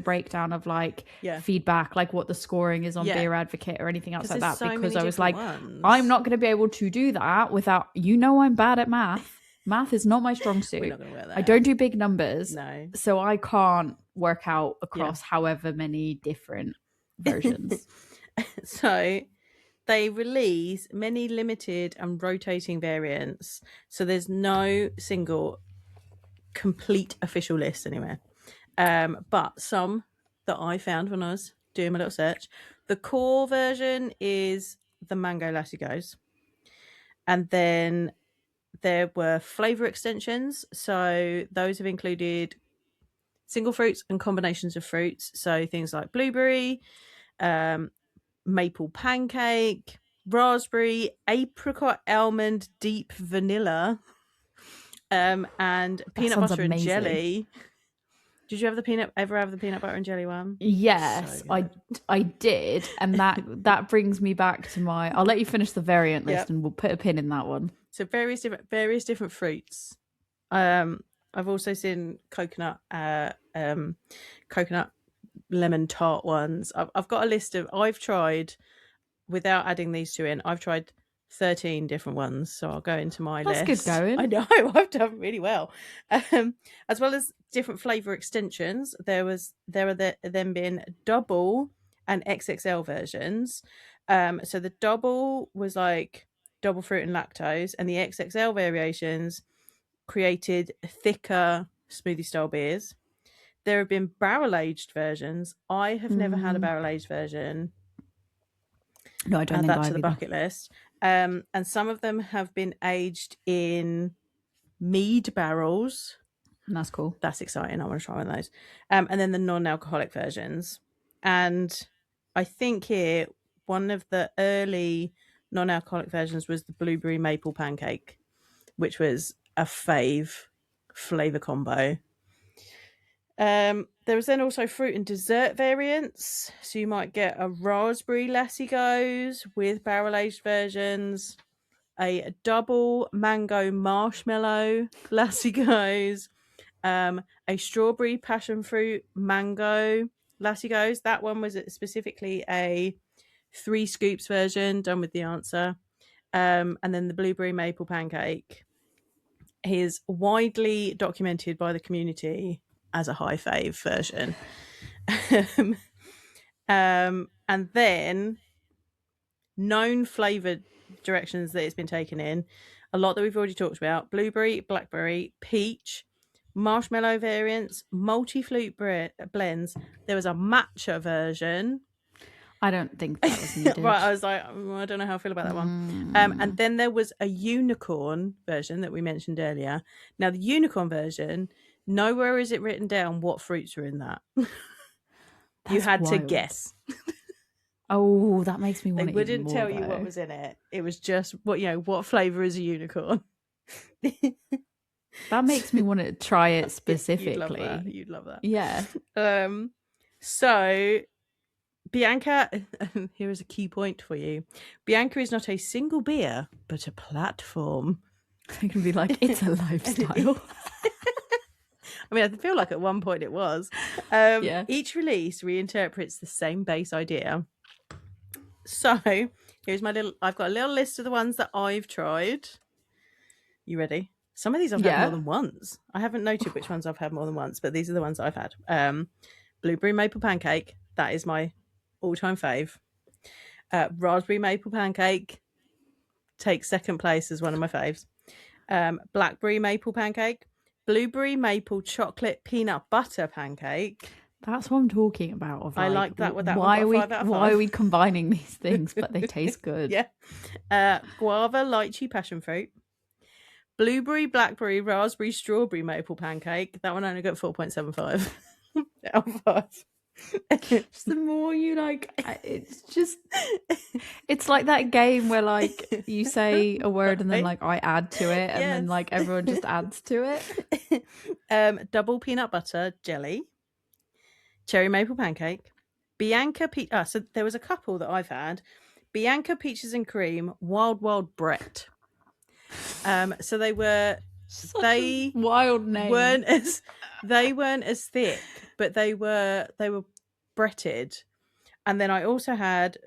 breakdown of like feedback, like what the scoring is on Beer Advocate or anything else like that, because I was like, I'm not going to be able to do that without, I'm bad at math. Math is not my strong suit. We're not gonna wear that. I don't do big numbers. No. So I can't work out across however many different versions. So they release many limited and rotating variants. So there's no single complete official list anywhere. But some that I found when I was doing my little search. The core version is the mango lassi gose. And then there were flavour extensions. So those have included single fruits and combinations of fruits. So things like blueberry, maple pancake, raspberry, apricot, almond, deep vanilla, and peanut butter and jelly. Did you ever have the peanut butter and jelly one? Yes, so I did, and that brings me back to I'll let you finish the variant list, and we'll put a pin in that one. So various different fruits. I've also seen coconut lemon tart ones. I've got a list of. I've tried, without adding these two in, I've tried 13 different ones. So I'll go into my That's list. good going. I know, I've done really well. As well as different flavour extensions, there are then been double and XXL versions. So the double was like double fruit and lactose, and the XXL variations created thicker smoothie style beers. There have been barrel aged versions. I have never had a barrel aged version. No, I don't Add think that I've to the either. bucket list. And some of them have been aged in mead barrels. And that's cool. That's exciting. I want to try one of those. And then the non-alcoholic versions. And I think here one of the early non-alcoholic versions was the blueberry maple pancake, which was a fave flavor combo. There was then also fruit and dessert variants. So you might get a raspberry lassi gose with barrel aged versions, a double mango marshmallow lassi gose, a strawberry passion fruit mango lassi gose. That one was specifically a 3 scoops version done with the answer. And then the blueberry maple pancake is widely documented by the community as a high fave version. And then known flavored directions that it's been taken in, a lot that we've already talked about: blueberry, blackberry, peach, marshmallow variants, multi-flute blends. There was a matcha version. I don't think that was needed. Right, I was like, I don't know how I feel about that one. And then there was a unicorn version that we mentioned earlier. Now, the unicorn version, nowhere is it written down what fruits are in that. You had to guess. Oh, that makes me want They it wouldn't even more, tell you what was in it. It was just what flavor is a unicorn. That makes me want to try it specifically. You'd love that. Yeah. So Bianca, here is a key point for you. Bianca is not a single beer, but a platform. I can be like, it's a lifestyle. I mean, I feel like at one point it was. Yeah. Each release reinterprets the same base idea. So here's I've got a little list of the ones that I've tried. You ready? Some of these I've had more than once. I haven't noted which ones I've had more than once, but these are the ones I've had. Blueberry maple pancake. That is my all-time fave. Raspberry maple pancake takes second place as one of my faves. Blackberry maple pancake. Blueberry maple chocolate peanut butter pancake. That's what I'm talking about. I like that. With that, why are we combining these things? But they taste good. Yeah. Guava lychee passion fruit. Blueberry, blackberry, raspberry, strawberry maple pancake. That one only got 4.75 out of 5. Just the more you like, it's like that game where like you say a word and then like I add to it and then like everyone just adds to it. Double peanut butter jelly, cherry maple pancake, Bianca peach. So there was a couple that I've had: Bianca peaches and cream, wild Brett. So they were wild name. They weren't as thick, but they were Bretted. And then I also had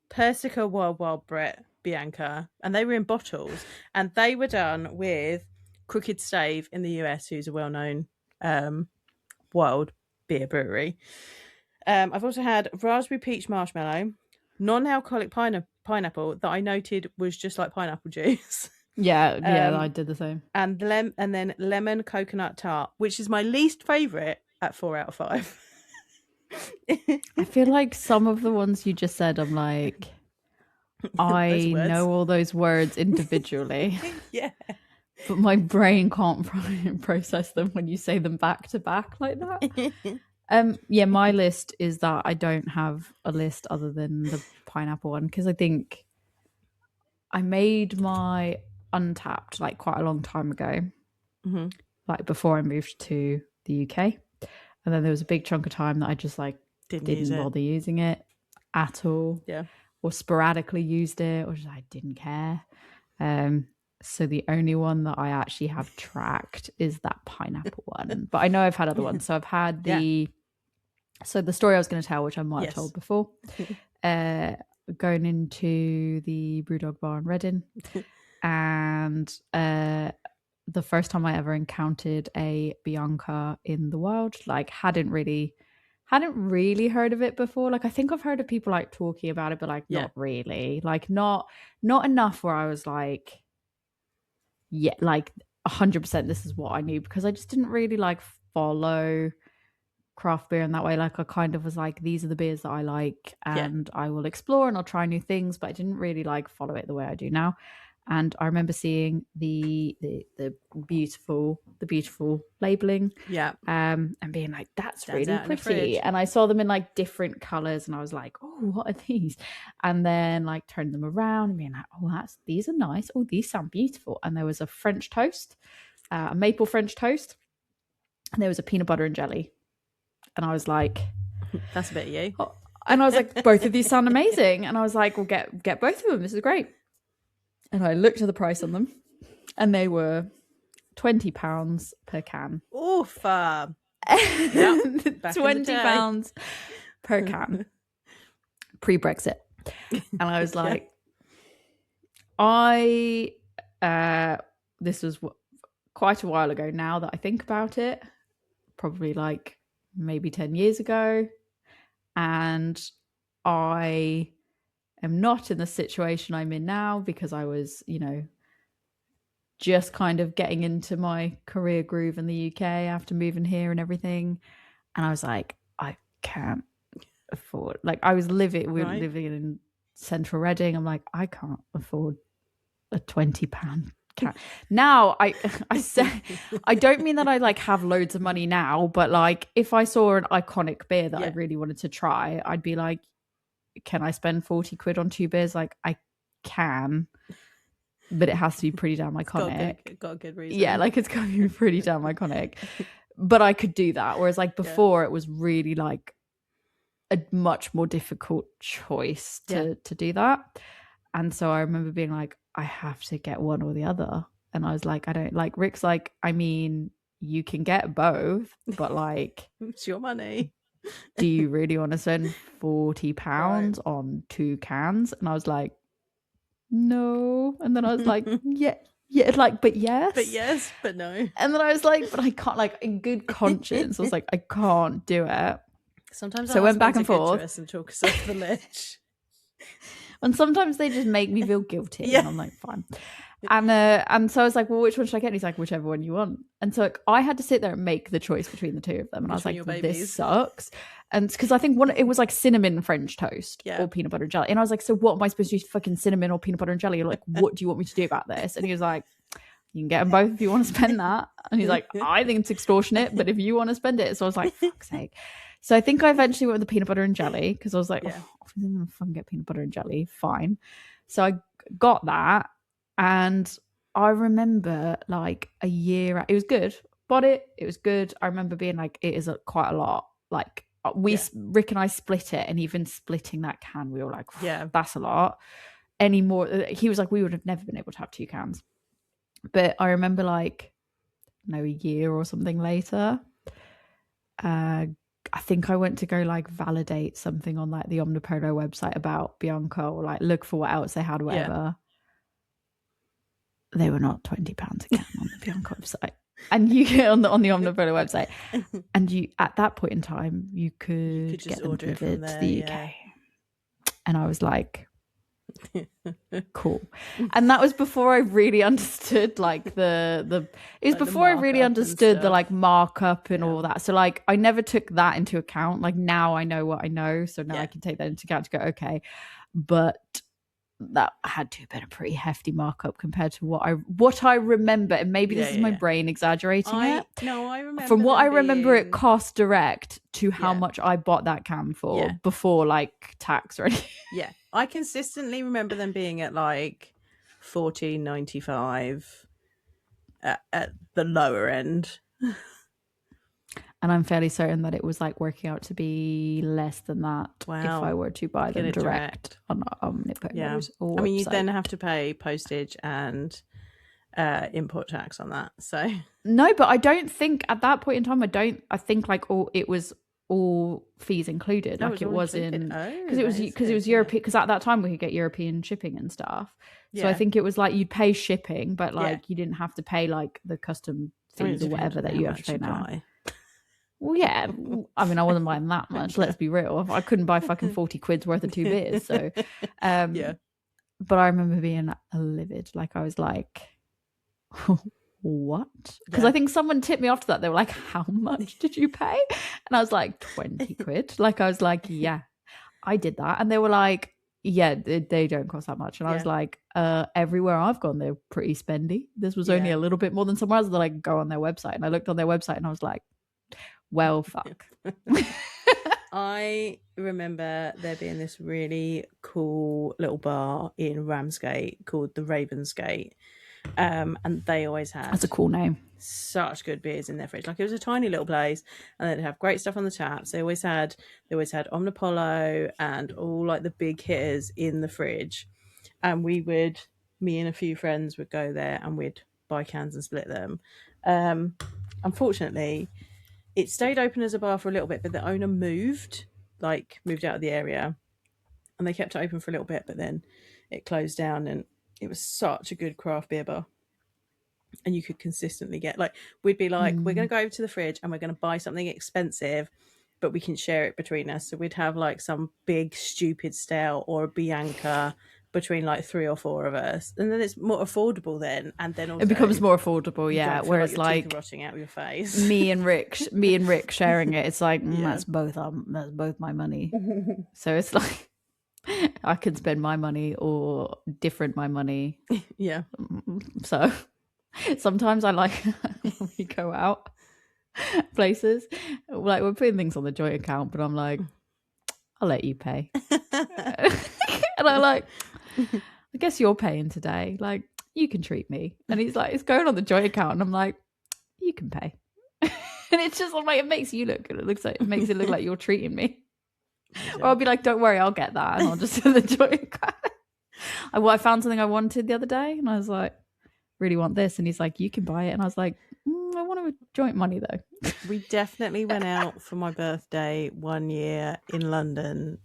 Persica wild Brett Bianca, and they were in bottles, and they were done with Crooked Stave in the US, who's a well-known wild beer brewery. I've also had raspberry peach marshmallow, non-alcoholic pineapple that I noted was just like pineapple juice. Yeah, I did the same. And then lemon coconut tart, which is my least favorite at 4 out of 5. I feel like some of the ones you just said, I'm like, I know all those words individually. Yeah. But my brain can't process them when you say them back to back like that. Yeah, my list is that I don't have a list other than the pineapple one, because I think I made my Untapped like quite a long time ago, like before I moved to the UK, and then there was a big chunk of time that I just like didn't bother using it at all, or sporadically used it, or just I didn't care. So the only one that I actually have tracked is that pineapple one, but I know I've had other ones. So I've had so the story I was going to tell, which I might have told before. going into the Brewdog bar in Reading, and the first time I ever encountered a Bianca in the wild, like hadn't really heard of it before. Like I think I've heard of people like talking about it, but like not really, like not enough where I was like, yeah, like 100% this is what I knew, because I just didn't really like follow craft beer in that way. Like I kind of was like, these are the beers that I like, and I will explore and I'll try new things, but I didn't really like follow it the way I do now. And I remember seeing the beautiful labeling, and being like, that's really pretty. And I saw them in like different colors, and I was like, oh, what are these? And then like turning them around and being like, oh, these are nice. Oh, these sound beautiful. And there was a French toast, a maple French toast, and there was a peanut butter and jelly. And I was like, that's a bit of you. Oh, and I was like, both of these sound amazing. And I was like, well, get both of them. This is great. And I looked at the price on them, and they were £20 per can. Oof. Yep, £20 per can. Pre-Brexit. And I was like, this was quite a while ago now that I think about it. Probably like maybe 10 years ago. And I am not in the situation I'm in now, because I was, just kind of getting into my career groove in the UK after moving here and everything. And I was like, I can't afford, like I was living in central Reading. I'm like, I can't afford a £20 can. Now I say, I don't mean that I like have loads of money now, but like if I saw an iconic beer that I really wanted to try, I'd be like, can I spend 40 quid on 2 beers? Like I can, but it has to be pretty damn iconic. Got a good reason. Yeah, like it's got to be pretty damn iconic. But I could do that. Whereas like before, it was really like a much more difficult choice to do that. And so I remember being like, I have to get one or the other. And I was like, I don't like, Rick's like, I mean, you can get both, but like, it's your money. Do you really want to spend £40 on 2 cans? And I was like, no. And then I was like, yeah, like, but yes, but no. And then I was like, but I can't, like, in good conscience, I was like, I can't do it. Sometimes so I went back and forth and talk us off the ledge. And sometimes they just make me feel guilty, and I'm like, fine. And so I was like, well, which one should I get? And he's like, whichever one you want. And so like, I had to sit there and make the choice between the two of them. And I was like, this sucks. And because I think it was like cinnamon French toast or peanut butter and jelly. And I was like, so what am I supposed to use, fucking cinnamon or peanut butter and jelly? You're like, what do you want me to do about this? And he was like, you can get them both if you want to spend that. And he's like, I think it's extortionate, but if you want to spend it. So I was like, fuck's sake. So I think I eventually went with the peanut butter and jelly, because I was like, I'm going to fucking get peanut butter and jelly. Fine. So I got that. And I remember like a year, it was good. Bought it. It was good. I remember being like, it is quite a lot. Like Rick and I split it, and even splitting that can, we were like, that's a lot. Any more? He was like, we would have never been able to have 2 cans. But I remember like, a year or something later, I think I went to go like validate something on like the Omnipollo website about Bianca, or like look for what else they had, whatever. They were not £20 a can on the Bianca website. And you get on the Omnipollo website, and you, at that point in time, you could just get them order it from delivered there, to the UK. And I was like, cool. And that was before I really understood like it was like before I really understood the like markup and all that. So like I never took that into account. Like now I know what I know, so now I can take that into account to go, okay. But that had to have been a pretty hefty markup compared to what I remember. And maybe this is my brain exaggerating it. No, I remember. From what I remember, it cost direct to how much I bought that can for before like tax or anything. Yeah. I consistently remember them being at like $14.95 at the lower end. And I'm fairly certain that it was like working out to be less than that if I were to buy them direct on Omnipollo's website. I mean, you then have to pay postage and import tax on that. So no, but I don't think at that point in time, I think like it was all fees included, Oh, like it's it all was included. in Oh, because it was that is because it was good, yeah. European, because at that time we could get European shipping and stuff. So I Yeah. think it was like you'd pay shipping, but like Yeah. you didn't have to pay like the custom I mean, it fees or depends whatever on that how you have to much pay you now. buy. Well, yeah. I mean, I wasn't buying that much. Let's be real. I couldn't buy fucking 40 quid's worth of 2 beers. So, Yeah. but I remember being livid. Like I was like, what? Because Yeah. I think someone tipped me off to that. They were like, how much did you pay? And I was like, 20 quid. Like I was like, yeah, I did that. And they were like, yeah, they don't cost that much. And I was Yeah. like, everywhere I've gone, they're pretty spendy. This was only Yeah. a little bit more than somewhere else. They're like, go on their website. And I looked on their website and I was like, well, fuck. I remember there being this really cool little bar in Ramsgate called the Ravensgate. And they always had That's a cool name. such good beers in their fridge. Like it was a tiny little place and they'd have great stuff on the taps. They always had Omnipollo and all like the big hitters in the fridge. And me and a few friends would go there and we'd buy cans and split them. Unfortunately, it stayed open as a bar for a little bit, but the owner moved out of the area, and they kept it open for a little bit, but then it closed down. And it was such a good craft beer bar, and you could consistently get we'd be like, we're going to go over to the fridge and we're going to buy something expensive, but we can share it between us. So we'd have like some big stupid stout or a Bianca between like 3 or 4 of us, and then it's more affordable then, and then also it becomes more affordable, you yeah. don't feel Whereas like, your teeth like are rotting out of your face. me and Rick sharing it, it's like Yeah. that's both my money. So it's like I can spend my money or different my money. Yeah. So sometimes I like when we go out places, like we're putting things on the joint account, but I'm like, I'll let you pay. And I'm like, I guess you're paying today. Like, you can treat me. And he's like, it's going on the joint account. And I'm like, you can pay. And it's just like, it makes you look good. It makes it look like you're treating me. Or I'll be like, don't worry, I'll get that. And I'll just do the joint account. I found something I wanted the other day. And I was like, really want this. And he's like, you can buy it. And I was like, I want a joint money though. We definitely went out for my birthday one year in London,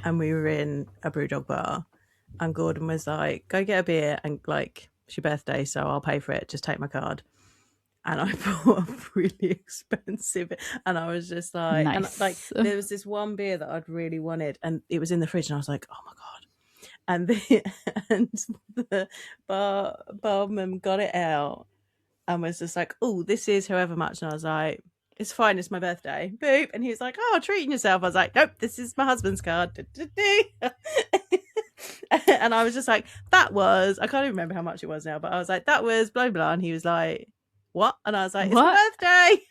and we were in a Brewdog bar, and Gordon was like, go get a beer, and like, it's your birthday, so I'll pay for it, just take my card. And I bought a really expensive, and I was just like, Nice. and like, there was this one beer that I'd really wanted, and it was in the fridge, and I was like, oh my god. And the barman got it out and was just like, oh, this is however much. And I was like, it's fine, it's my birthday. Boop. And he was like, oh, treating yourself. I was like, nope, this is my husband's card. And I was just like, I can't even remember how much it was now, but I was like, that was blah, blah. And he was like, what? And I was like, it's my birthday.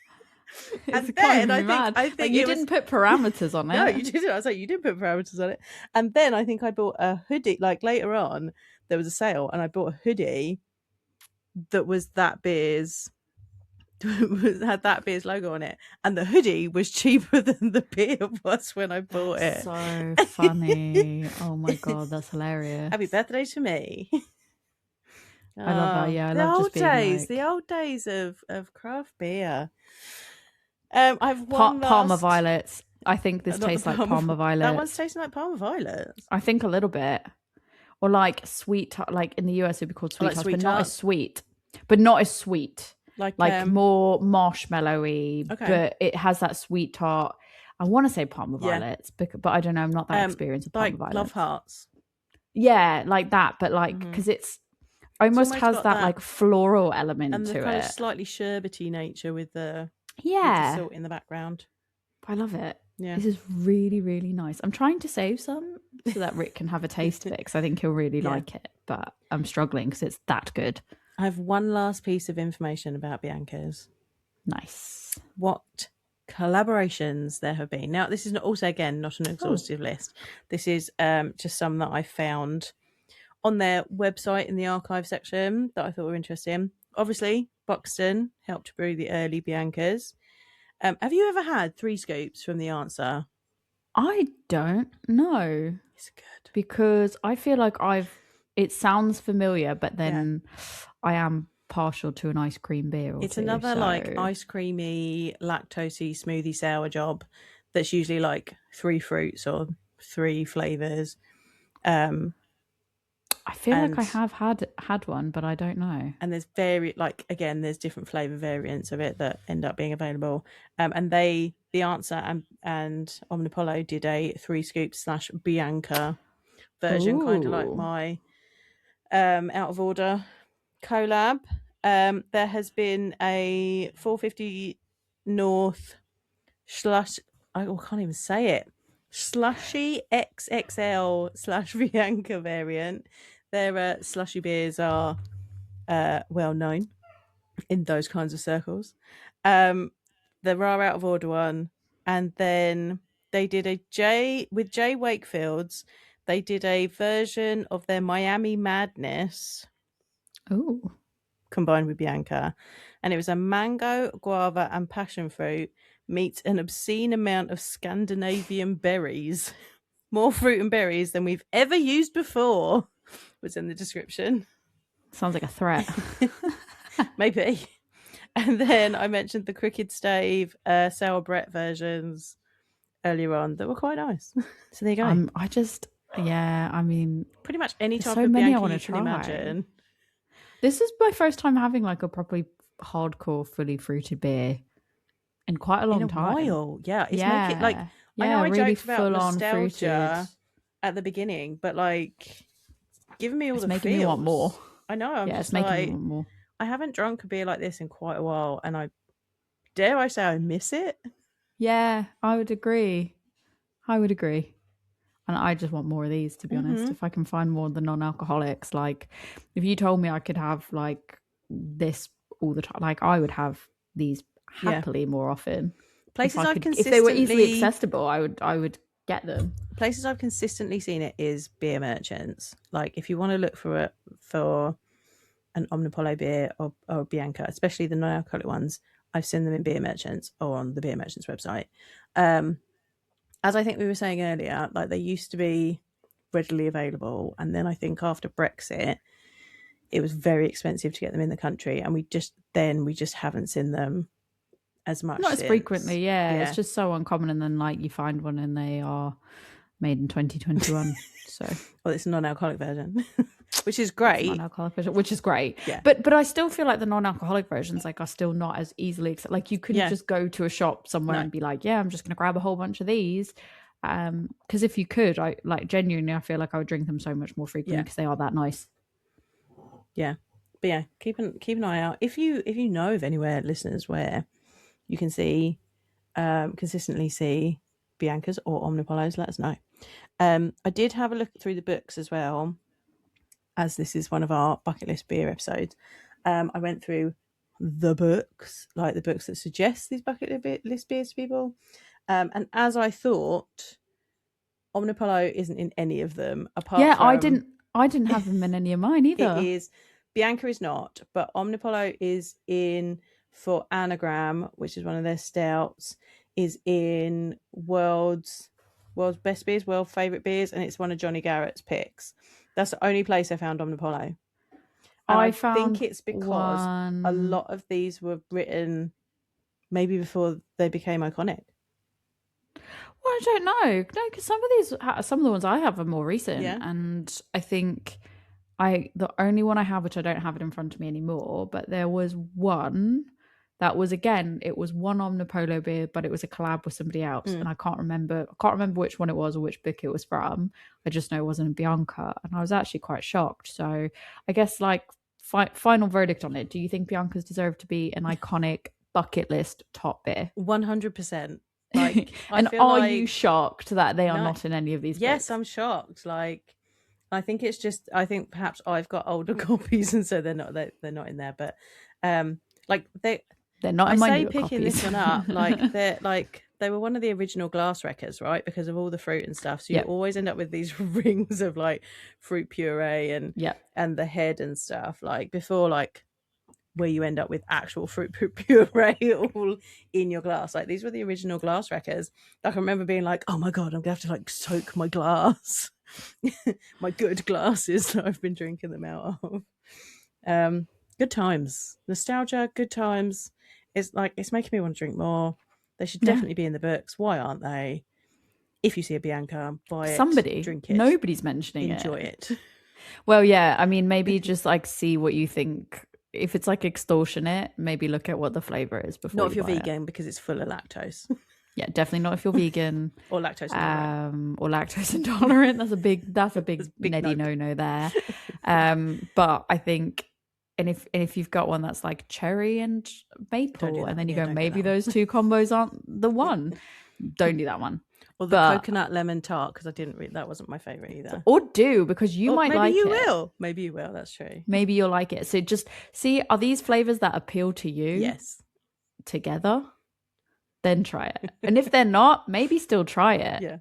And then I think you didn't put parameters on it. No, you didn't. I was like, you didn't put parameters on it. And then I think I bought a hoodie. Like later on, there was a sale, and I bought a hoodie that was that beer's had that beer's logo on it, and the hoodie was cheaper than the beer was when I bought it. So funny. Oh my god, that's hilarious. Happy birthday to me. I love that. Yeah, I the love old just being days, like... the old days of craft beer. I've one Parma violets. I think this tastes like Parma violets. That one's tasting like Parma violets. I think a little bit, or like sweet. Like in the US, it'd be called sweet tarts, but not as sweet. But not as sweet. Like more marshmallowy. Okay. But it has that sweet tart. I want to say Parma violets, but I don't know. I'm not that experienced with Parma violets. Love hearts. Yeah, like that, but like because it's almost has that like floral element and to the kind it, of slightly sherbety nature with the salt in the background. I love it. Yeah, this is really, really nice. I'm trying to save some so that Rick can have a taste of it because I think he'll really like it, but I'm struggling because it's that good. I have one last piece of information about Bianca's. Nice. What collaborations there have been. Now, this is also, again, not an exhaustive list. This is just some that I found on their website in the archive section that I thought were interesting. Obviously, Buxton helped brew the early Biancas. Have you ever had 3 scoops from the answer? I don't know. It's good. Because I feel like it sounds familiar, but then I am partial to an ice cream beer or it's two, another like ice creamy, lactosey smoothie sour job that's usually like 3 fruits or 3 flavors. I feel like I And have had one, but I don't know. and there's there's different flavor variants of it that end up being available. And the answer and Omnipollo did a 3 scoops / Bianca version, kind of like Ooh. my out of order collab. There has been a 450 North slush. I can't even say it. Slushy XXL / Bianca variant. Their slushy beers are well known in those kinds of circles. The raw out of order one, and then they did a J Wakefield's. They did a version of their Miami Madness Ooh. combined with Bianca, and it was a mango, guava, and passion fruit meets an obscene amount of Scandinavian berries. More fruit and berries than we've ever used before was in the description. Sounds like a threat. Maybe. And then I mentioned the Crooked Stave sour Brett versions earlier on that were quite nice. So there you go. I mean, Pretty much any type so of many I Bianca wanna you can try. imagine. this is my first time having like a properly hardcore, fully fruited beer in quite a long In a time. while. Yeah. It's yeah, making like I know I really joked about full on nostalgia fruited. at the beginning, but like giving me all It's the making feels. me want more. I know. I'm Yeah, just it's making me like want more. I haven't drunk a beer like this in quite a while, and I dare I say I miss it. Yeah, I would agree. And I just want more of these, to be honest. If I can find more of the non-alcoholics, like if you told me I could have like this all the time, like I would have these happily more often. Places If they were easily accessible, I would get them. Places I've consistently seen it is beer merchants. Like if you want to look for an Omnipollo beer or Bianca, especially the non-alcoholic ones, I've seen them in beer merchants or on the beer merchants website. As I think we were saying earlier, like they used to be readily available, and then I think after Brexit, it was very expensive to get them in the country, and we just haven't seen them as much. Not as frequently, yeah. It's just so uncommon, and then like you find one and they are made in 2021. So well, it's a non-alcoholic version, which is great. Non-alcoholic version, which is great. Yeah. But I still feel like the non-alcoholic versions like are still not as easily like you couldn't just go to a shop somewhere and be like, yeah, I'm just going to grab a whole bunch of these. Because if you could, I like genuinely, I feel like I would drink them so much more frequently because they are that nice. Yeah, but yeah, keep an eye out if you know of anywhere, listeners, where you can consistently see Biancas or Omnipollos. Let us know. I did have a look through the books as well, as this is one of our bucket list beer episodes. I went through the books, like the books that suggest these bucket list beers to people. And as I thought, Omnipollo isn't in any of them. Apart from I didn't have them in any of mine either. It is Bianca is not, but Omnipollo is in for Anagram, which is one of their stouts. Is in world's best beers, world favorite beers, and it's one of Johnny Garrett's picks. That's the only place I found Omnipollo. And I think it's because a lot of these were written maybe before they became iconic. Well, I don't know. No, because some of the ones I have are more recent, and I think the only one I have, which I don't have it in front of me anymore, but there was one that was it was one Omnipollo beer, but it was a collab with somebody else, and I can't remember which one it was or which book it was from. I just know it wasn't a Bianca, and I was actually quite shocked. So I guess like final verdict on it: do you think Bianca's deserve to be an iconic bucket list top beer? 100%. Like, and are you shocked that they are not in any of these? Yes, books? I'm shocked. Like, I think perhaps I've got older copies, and so they're not in there. But like they're not in my newer picking copies. This one up. Like they were one of the original glass wreckers, right? Because of all the fruit and stuff. So you always end up with these rings of like fruit puree and the head and stuff. Like before, like where you end up with actual fruit puree all in your glass. Like these were the original glass wreckers. Like I remember being like, oh my God, I'm gonna have to like soak my glass. My good glasses that I've been drinking them out of. Good times. Nostalgia, good times. It's making me want to drink more. They should definitely be in the books. Why aren't they? If you see a Bianca, buy it, drink it. Nobody's mentioning enjoy it. Well, yeah, I mean, maybe just like see what you think. If it's like extortionate, maybe look at what the flavor is before. Not if you're vegan, because it's full of lactose. Yeah, definitely not if you're vegan or lactose intolerant. Or lactose intolerant. That's a big Neddy no there. But I think, and if you've got one that's like cherry and maple, and then you go, maybe those two combos aren't the one. Don't do that one. Or the coconut lemon tart, because I didn't read that. Wasn't my favorite either. Or do, because you might like it. Maybe you will. That's true. Maybe you'll like it. So just see, are these flavors that appeal to you? Yes. Together, then try it. And if they're not, maybe still try it. Yeah.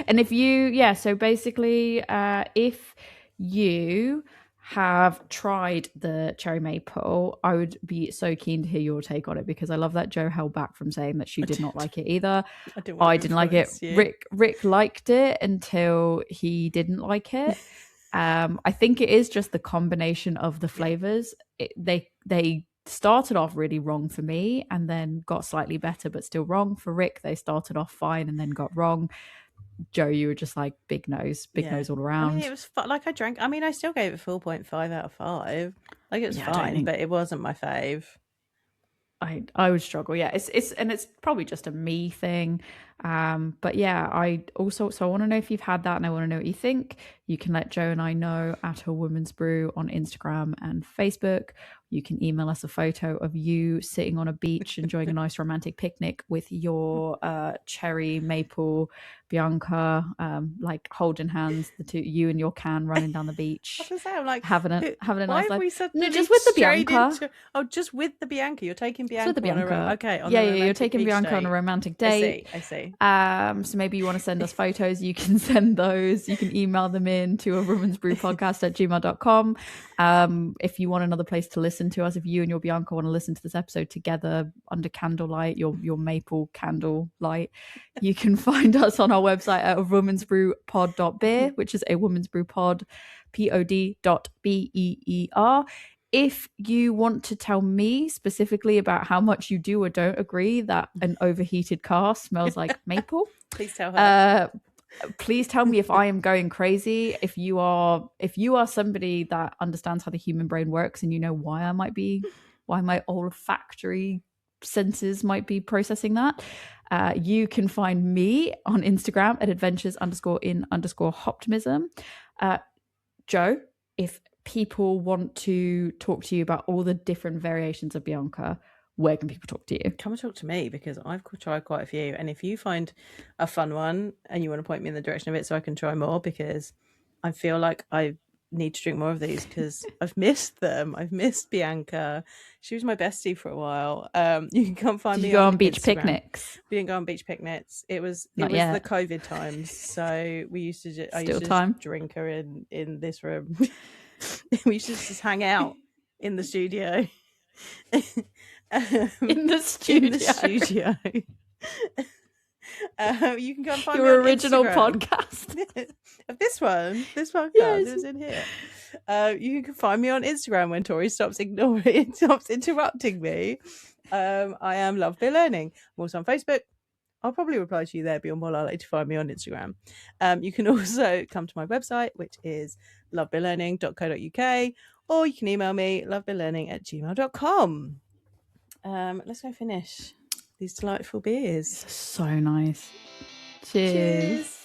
And if you, so basically, if you have tried the cherry maple, I would be so keen to hear your take on it, because I love that Jo held back from saying that she did not like it either. I didn't like it. You. Rick liked it until he didn't like it. I think it is just the combination of the flavors. They started off really wrong for me and then got slightly better, but still wrong for Rick. They started off fine and then got wrong. Jo, you were just like big nose all around. I mean, it was like I drank. I mean, I still gave it 4.5 out of 5. Like, it was fine, but it wasn't my fave. I would struggle. Yeah, it's probably just a me thing. But yeah, I want to know if you've had that, and I want to know what you think. You can let Jo and I know at A Woman's Brew on Instagram and Facebook. You can email us a photo of you sitting on a beach enjoying a nice romantic picnic with your cherry maple Bianca, like holding hands, the two, you and your can running down the beach. I was say, I'm like, having a nice life. No, just with the Bianca. Just with the Bianca. You're taking Bianca. With the Bianca. Okay. You're taking Bianca on a romantic date. I see. So maybe you want to send us photos. You can send those. You can email them in to awomansbrewpodcast@gmail.com. If you want another place to listen to us, if you and your Bianca want to listen to this episode together under candlelight, your maple candlelight, you can find us on our website at womansbrewpod.beer, which is a woman's brew pod, pod.beer. If you want to tell me specifically about how much you do or don't agree that an overheated car smells like maple, please tell her. Please tell me if I am going crazy. If you are somebody that understands how the human brain works, and you know why my olfactory senses might be processing that, you can find me on Instagram at adventures_in_hoptimism. Jo, if people want to talk to you about all the different variations of Bianca, where can people talk to you? Come and talk to me, because I've tried quite a few, and if you find a fun one and you want to point me in the direction of it so I can try more, because I feel like I need to drink more of these, because I've missed them. I've missed Bianca. She was my bestie for a while. You can come find me. Did you go on beach Instagram. picnics? We didn't go on beach picnics. It was the COVID times, so we used to just drink her in this room. We used to just hang out in the studio. In the studio. You can come find your me on original Instagram. Podcast of this podcast. Yes. It was in here. You can find me on Instagram when Tori stops interrupting me. I am Love Beer Learning. I'm also on Facebook. I'll probably reply to you there, but you're more likely to find me on Instagram. You can also come to my website, which is lovebeerlearning.co.uk, or you can email me lovebeerlearning@gmail.com. Let's go finish these delightful beers. So nice. Cheers.